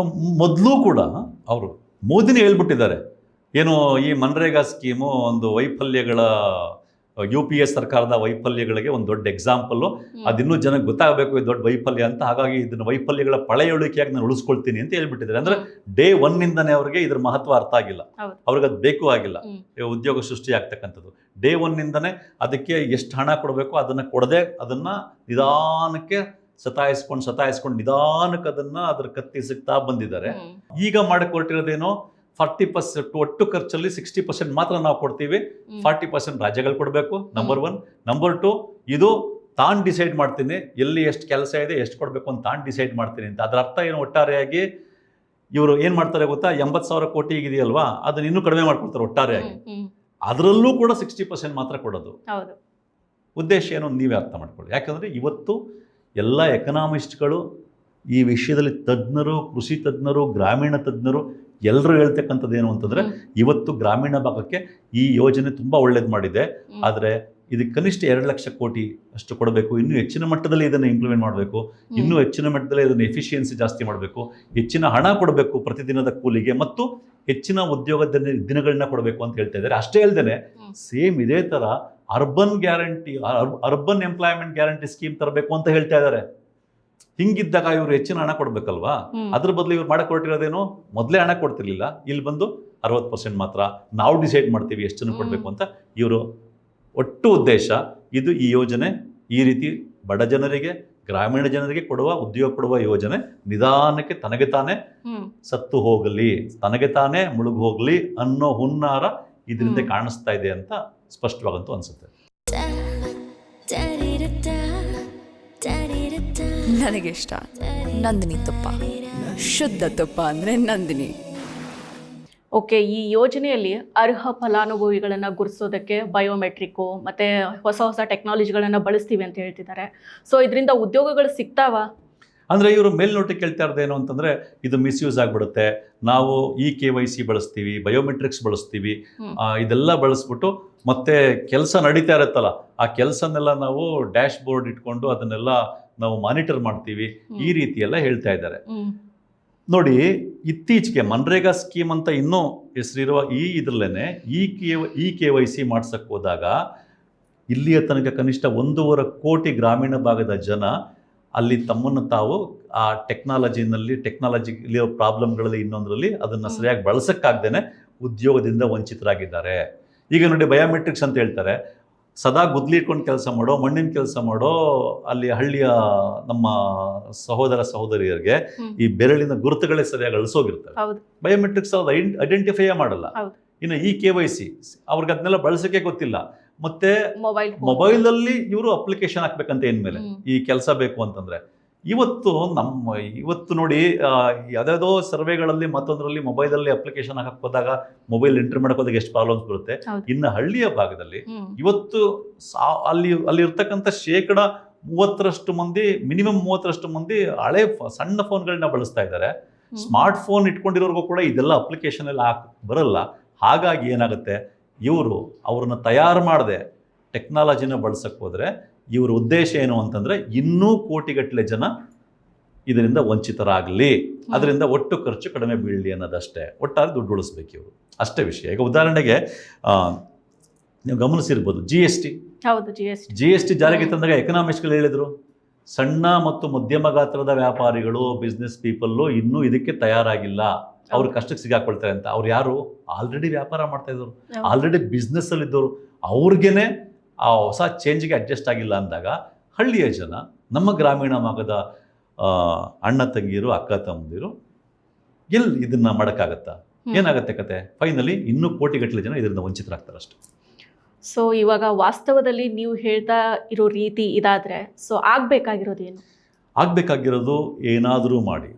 ಮೊದಲು ಕೂಡ ಅವರು ಮೋದಿನೇ ಹೇಳ್ಬಿಟ್ಟಿದ್ದಾರೆ, ಏನು ಈ ಮನ್ರೇಗಾ ಸ್ಕೀಮು ಒಂದು ವೈಫಲ್ಯಗಳ UPA ಸರ್ಕಾರದ ವೈಫಲ್ಯಗಳಿಗೆ ಒಂದು ದೊಡ್ಡ ಎಕ್ಸಾಂಪಲ್ಲು. ಅದಿನ್ನೂ ಜನಕ್ಕೆ ಗೊತ್ತಾಗಬೇಕು ಇದು ದೊಡ್ಡ ವೈಫಲ್ಯ ಅಂತ. ಹಾಗಾಗಿ ಇದನ್ನ ವೈಫಲ್ಯಗಳ ಪಳೆಯುಳಿಕೆಯಾಗಿ ನಾನು ಉಳಿಸ್ಕೊಳ್ತೀನಿ ಅಂತ ಹೇಳ್ಬಿಟ್ಟಿದ್ದಾರೆ. ಅಂದ್ರೆ ಡೇ 1 ನಿಂದನೇ ಅವ್ರಿಗೆ ಇದ್ರ ಮಹತ್ವ ಅರ್ಥ ಆಗಿಲ್ಲ, ಅವ್ರಿಗೆ ಅದು ಬೇಕು ಆಗಿಲ್ಲ. ಉದ್ಯೋಗ ಸೃಷ್ಟಿ ಆಗ್ತಕ್ಕಂಥದ್ದು ಡೇ 1 ನಿಂದನೇ ಅದಕ್ಕೆ ಎಷ್ಟು ಹಣ ಕೊಡಬೇಕು ಅದನ್ನ ಕೊಡದೆ ಅದನ್ನ ನಿಧಾನಕ್ಕೆ ಸತಾಯಿಸ್ಕೊಂಡು ನಿಧಾನಕ್ಕೆ ಅದನ್ನ ಅದ್ರ ಕತ್ತಿಸುತ್ತಾ ಬಂದಿದ್ದಾರೆ. ಈಗ ಮಾಡಿಕೊಟ್ಟಿರೋದೇನೋ 40% ಒಟ್ಟು ಖರ್ಚಲ್ಲಿ 60% ಮಾತ್ರ ನಾವು ಕೊಡ್ತೀವಿ, 40% ರಾಜ್ಯಗಳು ಕೊಡಬೇಕು. ನಂಬರ್ 1. ನಂಬರ್ 2, ಇದು ತಾನು ಡಿಸೈಡ್ ಮಾಡ್ತೀನಿ ಎಲ್ಲಿ ಎಷ್ಟು ಕೆಲಸ ಇದೆ ಎಷ್ಟು ಕೊಡಬೇಕು ಅಂತ ತಾನು ಡಿಸೈಡ್ ಮಾಡ್ತೀನಿ ಅಂತ. ಅದರ ಅರ್ಥ ಏನು? ಒಟ್ಟಾರೆಯಾಗಿ ಇವರು ಏನು ಮಾಡ್ತಾರೆ ಗೊತ್ತಾ, 80,000 ಕೋಟಿ ಇದೆಯಲ್ವಾ, ಅದನ್ನ ಇನ್ನೂ ಕಡಿಮೆ ಮಾಡ್ಕೊಳ್ತಾರೆ ಒಟ್ಟಾರೆಯಾಗಿ. ಅದರಲ್ಲೂ ಕೂಡ 60% ಮಾತ್ರ ಕೊಡೋದು. ಉದ್ದೇಶ ಏನು ನೀವೇ ಅರ್ಥ ಮಾಡ್ಕೊಳ್ಳಿ. ಯಾಕಂದರೆ ಇವತ್ತು ಎಲ್ಲ ಎಕನಾಮಿಸ್ಟ್ಗಳು ಈ ವಿಷಯದಲ್ಲಿ ತಜ್ಞರು, ಕೃಷಿ ತಜ್ಞರು, ಗ್ರಾಮೀಣ ತಜ್ಞರು ಎಲ್ಲರೂ ಹೇಳ್ತಕ್ಕಂಥದ್ದು ಏನು ಅಂತಂದರೆ, ಇವತ್ತು ಗ್ರಾಮೀಣ ಭಾಗಕ್ಕೆ ಈ ಯೋಜನೆ ತುಂಬ ಒಳ್ಳೇದು ಮಾಡಿದೆ, ಆದರೆ ಇದಕ್ಕೆ ಕನಿಷ್ಠ 2 ಲಕ್ಷ ಕೋಟಿ ಅಷ್ಟು ಕೊಡಬೇಕು, ಇನ್ನೂ ಹೆಚ್ಚಿನ ಮಟ್ಟದಲ್ಲಿ ಇದನ್ನು ಇಂಪ್ಲಿಮೆಂಟ್ ಮಾಡಬೇಕು, ಇನ್ನೂ ಹೆಚ್ಚಿನ ಮಟ್ಟದಲ್ಲಿ ಇದನ್ನು ಎಫಿಷಿಯನ್ಸಿ ಜಾಸ್ತಿ ಮಾಡಬೇಕು, ಹೆಚ್ಚಿನ ಹಣ ಕೊಡಬೇಕು ಪ್ರತಿದಿನದ ಕೂಲಿಗೆ, ಮತ್ತು ಹೆಚ್ಚಿನ ಉದ್ಯೋಗದ ದಿನಗಳನ್ನ ಕೊಡಬೇಕು ಅಂತ ಹೇಳ್ತಾ ಇದ್ದಾರೆ. ಅಷ್ಟೇ ಅಲ್ಲದೆ ಸೇಮ್ ಇದೇ ಥರ ಅರ್ಬನ್ ಎಂಪ್ಲಾಯ್ಮೆಂಟ್ ಗ್ಯಾರಂಟಿ ಸ್ಕೀಮ್ ತರಬೇಕು ಅಂತ ಹೇಳ್ತಾ ಇದ್ದಾರೆ. ಹಿಂಗಿದ್ದಾಗ ಇವರು ಹೆಚ್ಚಿನ ಹಣ ಕೊಡ್ಬೇಕಲ್ವಾ? ಅದ್ರ ಬದಲು ಇವ್ರು ಮಾಡಕೊಟ್ಟಿರೋದೇನು, ಮೊದಲೇ ಹಣ ಕೊಡ್ತಿರ್ಲಿಲ್ಲ, ಇಲ್ಲಿ ಬಂದು 60% ಮಾತ್ರ ನಾವು ಡಿಸೈಡ್ ಮಾಡ್ತೀವಿ ಎಷ್ಟು ಜನ ಕೊಡಬೇಕು ಅಂತ. ಇವರು ಒಟ್ಟು ಉದ್ದೇಶ ಇದು. ಈ ಯೋಜನೆ ಈ ರೀತಿ ಬಡ ಜನರಿಗೆ, ಗ್ರಾಮೀಣ ಜನರಿಗೆ ಉದ್ಯೋಗ ಕೊಡುವ ಯೋಜನೆ ನಿಧಾನಕ್ಕೆ ತನಗೆ ತಾನೇ ಸತ್ತು ಹೋಗಲಿ, ತನಗೆ ತಾನೇ ಮುಳುಗು ಹೋಗಲಿ ಅನ್ನೋ ಹುನ್ನಾರ ಇದರಿಂದ ಕಾಣಿಸ್ತಾ ಇದೆ ಅಂತ ಸ್ಪಷ್ಟವಾಗಂತೂ ಅನ್ಸುತ್ತೆ. ನನಗಿಷ್ಟ ನಂದಿನಿ ತುಪ್ಪ, ಶುದ್ಧ ತುಪ್ಪ ಅಂದರೆ ನಂದಿನಿ. ಓಕೆ, ಈ ಯೋಜನೆಯಲ್ಲಿ ಅರ್ಹ ಫಲಾನುಭವಿಗಳನ್ನು ಗುರುತಿಸೋದಕ್ಕೆ ಬಯೋಮೆಟ್ರಿಕ್ಕು ಮತ್ತು ಹೊಸ ಟೆಕ್ನಾಲಜಿಗಳನ್ನು ಬಳಸ್ತೀವಿ ಅಂತ ಹೇಳ್ತಿದ್ದಾರೆ. ಸೊ ಇದರಿಂದ ಉದ್ಯೋಗಗಳು ಸಿಗ್ತಾವಾ? ಅಂದರೆ ಇವರು ಮೇಲ್ನೋಟಕ್ಕೆ ಕೇಳ್ತಾ ಇರೋದೇನು ಅಂತಂದರೆ, ಇದು ಮಿಸ್ಯೂಸ್ ಆಗಿಬಿಡುತ್ತೆ, ನಾವು KYC ಬಳಸ್ತೀವಿ, ಬಯೋಮೆಟ್ರಿಕ್ಸ್ ಬಳಸ್ತೀವಿ, ಇದೆಲ್ಲ ಬಳಸ್ಬಿಟ್ಟು ಮತ್ತೆ ಕೆಲಸ ನಡೀತಾ ಇರುತ್ತಲ್ಲ, ಆ ಕೆಲಸನೆಲ್ಲ ನಾವು ಡ್ಯಾಶ್ ಬೋರ್ಡ್ ಇಟ್ಕೊಂಡು ಅದನ್ನೆಲ್ಲ ನಾವು ಮಾನಿಟರ್ ಮಾಡ್ತೀವಿ, ಈ ರೀತಿ ಎಲ್ಲ ಹೇಳ್ತಾ ಇದ್ದಾರೆ. ನೋಡಿ, ಇತ್ತೀಚೆಗೆ ಮನ್ರೇಗಾ ಸ್ಕೀಮ್ ಅಂತ ಇನ್ನೂ ಹೆಸರಿರುವ ಇದರಲ್ಲೇನೆ ಈ KYC ಮಾಡ್ಸಕ್ಕೆ ಹೋದಾಗ ಇಲ್ಲಿಯ ತನಕ ಕನಿಷ್ಠ 1.5 ಕೋಟಿ ಗ್ರಾಮೀಣ ಭಾಗದ ಜನ ಅಲ್ಲಿ ತಮ್ಮನ್ನು ತಾವು ಆ ಟೆಕ್ನಾಲಜಿಲಿರೋ ಪ್ರಾಬ್ಲಮ್ಗಳಲ್ಲಿ ಇನ್ನೊಂದರಲ್ಲಿ ಅದನ್ನು ಸರಿಯಾಗಿ ಬಳಸೋಕ್ಕಾಗ್ದೇ ಉದ್ಯೋಗದಿಂದ ವಂಚಿತರಾಗಿದ್ದಾರೆ. ಈಗ ನೋಡಿ, ಬಯೋಮೆಟ್ರಿಕ್ಸ್ ಅಂತ ಹೇಳ್ತಾರೆ, ಸದಾ ಗುದ್ಲಿ ಇಟ್ಕೊಂಡು ಕೆಲಸ ಮಾಡೋ, ಮಣ್ಣಿನ ಕೆಲಸ ಮಾಡೋ ಅಲ್ಲಿ ಹಳ್ಳಿಯ ನಮ್ಮ ಸಹೋದರ ಸಹೋದರಿಯರಿಗೆ ಈ ಬೆರಳಿನ ಗುರುತುಗಳೇ ಸರಿಯಾಗಿ ಅಳಿಸೋಗಿರ್ತವೆ. ಬಯೋಮೆಟ್ರಿಕ್ಸ್ ಅವ್ರು ಐಡೆಂಟಿಫೈ ಮಾಡಲ್ಲ. ಇನ್ನು ಈ KYC ಅವ್ರಿಗೆ ಅದನ್ನೆಲ್ಲ ಬಳಸೋಕೆ ಗೊತ್ತಿಲ್ಲ. ಮತ್ತೆ ಮೊಬೈಲಲ್ಲಿ ಇವರು ಅಪ್ಲಿಕೇಶನ್ ಹಾಕ್ಬೇಕಂತ ಏನ್ಮೇಲೆ ಈ ಕೆಲಸ ಬೇಕು ಅಂತಂದ್ರೆ, ಇವತ್ತು ನೋಡಿ ಯಾವುದಾವುದೋ ಸರ್ವೆಗಳಲ್ಲಿ ಮತ್ತೊಂದರಲ್ಲಿ ಮೊಬೈಲಲ್ಲಿ ಅಪ್ಲಿಕೇಶನ್ ಹಾಕಕ್ಕೆ ಹೋದಾಗ, ಮೊಬೈಲ್ ಎಂಟ್ರಿ ಮಾಡಕ್ಕೆ ಹೋದಾಗ ಎಷ್ಟು ಪ್ರಾಬ್ಲಮ್ಸ್ ಬರುತ್ತೆ. ಇನ್ನು ಹಳ್ಳಿಯ ಭಾಗದಲ್ಲಿ ಇವತ್ತು ಅಲ್ಲಿ ಇರ್ತಕ್ಕಂಥ 30% ಮಂದಿ, ಮಿನಿಮಮ್ 30% ಮಂದಿ ಹಳೆ ಸಣ್ಣ ಫೋನ್ಗಳನ್ನ ಬಳಸ್ತಾ ಇದ್ದಾರೆ. ಸ್ಮಾರ್ಟ್ ಫೋನ್ ಇಟ್ಕೊಂಡಿರೋರ್ಗೂ ಕೂಡ ಇದೆಲ್ಲ ಅಪ್ಲಿಕೇಶನ್ ಎಲ್ಲ ಬರಲ್ಲ. ಹಾಗಾಗಿ ಏನಾಗುತ್ತೆ, ಇವರು ಅವ್ರನ್ನ ತಯಾರು ಮಾಡದೆ ಟೆಕ್ನಾಲಜಿನ ಬಳಸಕ್ಕೆ ಹೋದರೆ ಇವ್ರ ಉದ್ದೇಶ ಏನು ಅಂತಂದರೆ, ಇನ್ನೂ ಕೋಟಿಗಟ್ಟಲೆ ಜನ ಇದರಿಂದ ವಂಚಿತರಾಗಲಿ, ಅದರಿಂದ ಒಟ್ಟು ಖರ್ಚು ಕಡಿಮೆ ಬೀಳಲಿ ಅನ್ನೋದಷ್ಟೇ. ಒಟ್ಟಾರೆ ದುಡ್ಡು ಉಳಿಸ್ಬೇಕು ಇವರು, ಅಷ್ಟೇ ವಿಷಯ. ಈಗ ಉದಾಹರಣೆಗೆ ನೀವು ಗಮನಿಸಿರ್ಬೋದು, GST ಜಾರಿಗೆ ತಂದಾಗ ಎಕನಾಮಿಸ್ಟ್ಗಳು ಹೇಳಿದರು, ಸಣ್ಣ ಮತ್ತು ಮಧ್ಯಮ ಗಾತ್ರದ ವ್ಯಾಪಾರಿಗಳು, ಬಿಸ್ನೆಸ್ ಪೀಪಲ್ಲು ಇನ್ನೂ ಇದಕ್ಕೆ ತಯಾರಾಗಿಲ್ಲ, ಅವ್ರ ಕಷ್ಟಕ್ಕೆ ಸಿಗಾಕೊಳ್ತಾರೆ ಅಂತ. ಅವ್ರು ಯಾರು? ಆಲ್ರೆಡಿ ವ್ಯಾಪಾರ ಮಾಡ್ತಾ ಇದ್ದವರು, ಆಲ್ರೆಡಿ ಬಿಸ್ನೆಸ್ಸಲ್ಲಿ ಇದ್ದವರು, ಅವ್ರಿಗೇನೆ ಆ ಹೊಸ ಚೇಂಜಿಗೆ ಅಡ್ಜಸ್ಟ್ ಆಗಿಲ್ಲ ಅಂದಾಗ ಹಳ್ಳಿಯ ಜನ, ನಮ್ಮ ಗ್ರಾಮೀಣ ಭಾಗದ ಅಣ್ಣ ತಂಗಿಯರು, ಅಕ್ಕ ತಮ್ಮಂದಿರು ಎಲ್ಲಿ ಇದನ್ನು ಮಾಡೋಕ್ಕಾಗತ್ತಾ? ಏನಾಗುತ್ತೆ ಕತೆ? ಫೈನಲಿ ಇನ್ನೂ ಕೋಟಿಗಟ್ಟಲೆ ಜನ ಇದರಿಂದ ವಂಚಿತರಾಗ್ತಾರೆ ಅಷ್ಟೇ. ಸೊ ಇವಾಗ ವಾಸ್ತವದಲ್ಲಿ ನೀವು ಹೇಳ್ತಾ ಇರೋ ರೀತಿ ಇದಾದರೆ, ಸೊ ಆಗಬೇಕಾಗಿರೋದೇನು? ಆಗಬೇಕಾಗಿರೋದು ಏನಾದರೂ ಮಾಡಿ,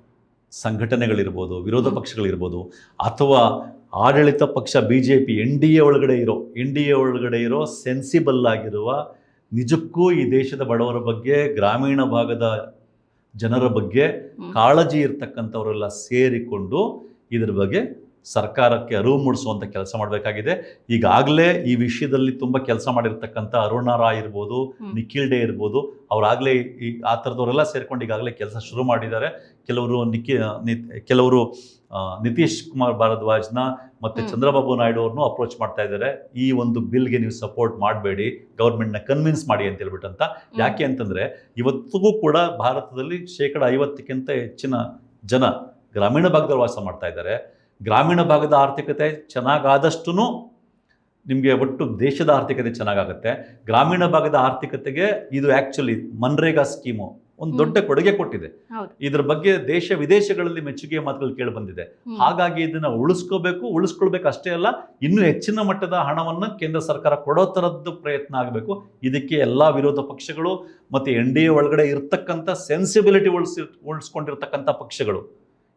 ಸಂಘಟನೆಗಳಿರ್ಬೋದು, ವಿರೋಧ ಪಕ್ಷಗಳಿರ್ಬೋದು, ಅಥವಾ ಆಡಳಿತ ಪಕ್ಷ BJP NDA ಒಳಗಡೆ ಇರೋ ಸೆನ್ಸಿಬಲ್ ಆಗಿರುವ, ನಿಜಕ್ಕೂ ಈ ದೇಶದ ಬಡವರ ಬಗ್ಗೆ, ಗ್ರಾಮೀಣ ಭಾಗದ ಜನರ ಬಗ್ಗೆ ಕಾಳಜಿ ಇರ್ತಕ್ಕಂಥವರೆಲ್ಲ ಸೇರಿಕೊಂಡು ಇದ್ರ ಬಗ್ಗೆ ಸರ್ಕಾರಕ್ಕೆ ಅರಿವು ಮೂಡಿಸುವಂಥ ಕೆಲಸ ಮಾಡಬೇಕಾಗಿದೆ. ಈಗಾಗಲೇ ಈ ವಿಷಯದಲ್ಲಿ ತುಂಬ ಕೆಲಸ ಮಾಡಿರ್ತಕ್ಕಂಥ ಅರುಣಾ ರಾಯ್ ಇರ್ಬೋದು, ನಿಖಿಲ್ ಡೇ ಇರ್ಬೋದು, ಅವರಾಗಲೇ ಆ ಥರದವರೆಲ್ಲ ಸೇರ್ಕೊಂಡು ಈಗಾಗಲೇ ಕೆಲಸ ಶುರು ಮಾಡಿದ್ದಾರೆ. ಕೆಲವರು ನಿತೀಶ್ ಕುಮಾರ್ ಭಾರದ್ವಾಜ್ನ ಮತ್ತು ಚಂದ್ರಬಾಬು ನಾಯ್ಡು ಅವ್ರನ್ನೂ ಅಪ್ರೋಚ್ ಮಾಡ್ತಾ ಇದ್ದಾರೆ, ಈ ಒಂದು ಬಿಲ್ಗೆ ನೀವು ಸಪೋರ್ಟ್ ಮಾಡಬೇಡಿ, ಗೌರ್ಮೆಂಟ್ನ ಕನ್ವಿನ್ಸ್ ಮಾಡಿ ಅಂತ ಹೇಳ್ಬಿಟ್ಟು ಅಂತ. ಯಾಕೆ ಅಂತಂದರೆ ಇವತ್ತಿಗೂ ಕೂಡ ಭಾರತದಲ್ಲಿ 50% ಹೆಚ್ಚಿನ ಜನ ಗ್ರಾಮೀಣ ಭಾಗದಲ್ಲಿ ವಾಸ ಮಾಡ್ತಾ ಇದ್ದಾರೆ. ಗ್ರಾಮೀಣ ಭಾಗದ ಆರ್ಥಿಕತೆ ಚೆನ್ನಾಗಾದಷ್ಟು ನಿಮಗೆ ಒಟ್ಟು ದೇಶದ ಆರ್ಥಿಕತೆ ಚೆನ್ನಾಗಾಗುತ್ತೆ. ಗ್ರಾಮೀಣ ಭಾಗದ ಆರ್ಥಿಕತೆಗೆ ಇದು ಆ್ಯಕ್ಚುಲಿ ಮನ್ರೇಗಾ ಸ್ಕೀಮು ಒಂದು ದೊಡ್ಡ ಕೊಡುಗೆ ಕೊಟ್ಟಿದೆ. ಇದ್ರ ಬಗ್ಗೆ ದೇಶ ವಿದೇಶಗಳಲ್ಲಿ ಮೆಚ್ಚುಗೆಯ ಮಾತುಗಳು ಕೇಳಿ ಬಂದಿದೆ. ಹಾಗಾಗಿ ಇದನ್ನ ಉಳಿಸ್ಕೊಳ್ಬೇಕು ಅಷ್ಟೇ ಅಲ್ಲ, ಇನ್ನೂ ಹೆಚ್ಚಿನ ಮಟ್ಟದ ಹಣವನ್ನು ಕೇಂದ್ರ ಸರ್ಕಾರ ಕೊಡೋ ಥರದ್ದು ಪ್ರಯತ್ನ ಆಗಬೇಕು. ಇದಕ್ಕೆ ಎಲ್ಲ ವಿರೋಧ ಪಕ್ಷಗಳು ಮತ್ತು NDA ಒಳಗಡೆ ಇರ್ತಕ್ಕಂಥ ಸೆನ್ಸಿಬಿಲಿಟಿ ಉಳಿಸ್ಕೊಂಡಿರ್ತಕ್ಕಂಥ ಪಕ್ಷಗಳು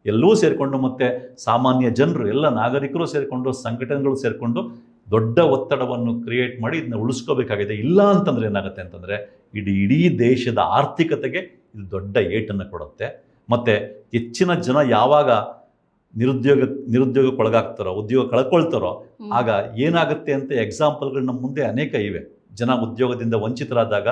ಎಲ್ಲವೂ ಸೇರಿಕೊಂಡು, ಮತ್ತು ಸಾಮಾನ್ಯ ಜನರು ಎಲ್ಲ ನಾಗರಿಕರು ಸೇರಿಕೊಂಡು, ಸಂಘಟನೆಗಳು ಸೇರಿಕೊಂಡು ದೊಡ್ಡ ಒತ್ತಡವನ್ನು ಕ್ರಿಯೇಟ್ ಮಾಡಿ ಇದನ್ನ ಉಳಿಸ್ಕೋಬೇಕಾಗಿದೆ. ಇಲ್ಲ ಅಂತಂದ್ರೆ ಏನಾಗುತ್ತೆ ಅಂತಂದರೆ ಇಡೀ ದೇಶದ ಆರ್ಥಿಕತೆಗೆ ಇದು ದೊಡ್ಡ ಏಟನ್ನು ಕೊಡುತ್ತೆ. ಮತ್ತು ಹೆಚ್ಚಿನ ಜನ ಯಾವಾಗ ನಿರುದ್ಯೋಗಕ್ಕೊಳಗಾಗ್ತಾರೋ, ಉದ್ಯೋಗ ಕಳ್ಕೊಳ್ತಾರೋ, ಆಗ ಏನಾಗುತ್ತೆ ಅಂತ ಎಕ್ಸಾಂಪಲ್ಗಳು ನಮ್ಮ ಮುಂದೆ ಅನೇಕ ಇವೆ. ಜನ ಉದ್ಯೋಗದಿಂದ ವಂಚಿತರಾದಾಗ,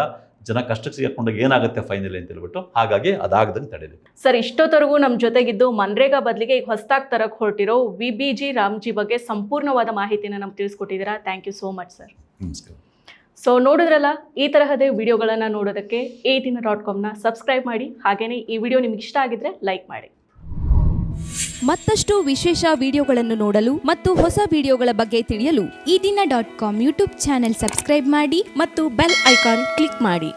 ಜನ ಕಷ್ಟಕ್ಕೆ ಸಿಗಾಕೊಂಡಾಗ ಏನಾಗುತ್ತೆ ಫೈನಲಿ ಅಂತ ಹೇಳ್ಬಿಟ್ಟು, ಹಾಗಾಗಿ ಅದಾಗದಂಗೆ ತಡೆಯಬೇಕು. ಸರ್, ಇಷ್ಟೊತ್ತರೆಗೂ ನಮ್ಮ ಜೊತೆಗಿದ್ದು ಮನ್ರೇಗಾ ಬದಲಿಗೆ ಈಗ ಹೊಸದಾಗಿ ತರಕ್ಕೆ ಹೊರಟಿರೋ VBG ರಾಮ್ಜಿ ಬಗ್ಗೆ ಸಂಪೂರ್ಣವಾದ ಮಾಹಿತಿನ ನಮ್ಗೆ ತಿಳಿಸ್ಕೊಟ್ಟಿದ್ದೀರಾ. Thank you so much sir. ನಮಸ್ಕಾರ. ಸೊ ನೋಡಿದ್ರಲ್ಲ, ಈ ತರಹದ ವಿಡಿಯೋಗಳನ್ನು ನೋಡೋದಕ್ಕೆ ADina.comನ ಸಬ್ಸ್ಕ್ರೈಬ್ ಮಾಡಿ. ಹಾಗೆಯೇ ಈ ವಿಡಿಯೋ ನಿಮ್ಗೆ ಇಷ್ಟ ಆಗಿದ್ರೆ ಲೈಕ್ ಮಾಡಿ. ಮತ್ತಷ್ಟು ವಿಶೇಷ ವಿಡಿಯೋಗಳನ್ನು ನೋಡಲು ಮತ್ತು ಹೊಸ ವಿಡಿಯೋಗಳ ಬಗ್ಗೆ ತಿಳಿಯಲು ADina.com ಯೂಟ್ಯೂಬ್ ಚಾನೆಲ್ ಸಬ್ಸ್ಕ್ರೈಬ್ ಮಾಡಿ ಮತ್ತು ಬೆಲ್ ಐಕಾನ್ ಕ್ಲಿಕ್ ಮಾಡಿ.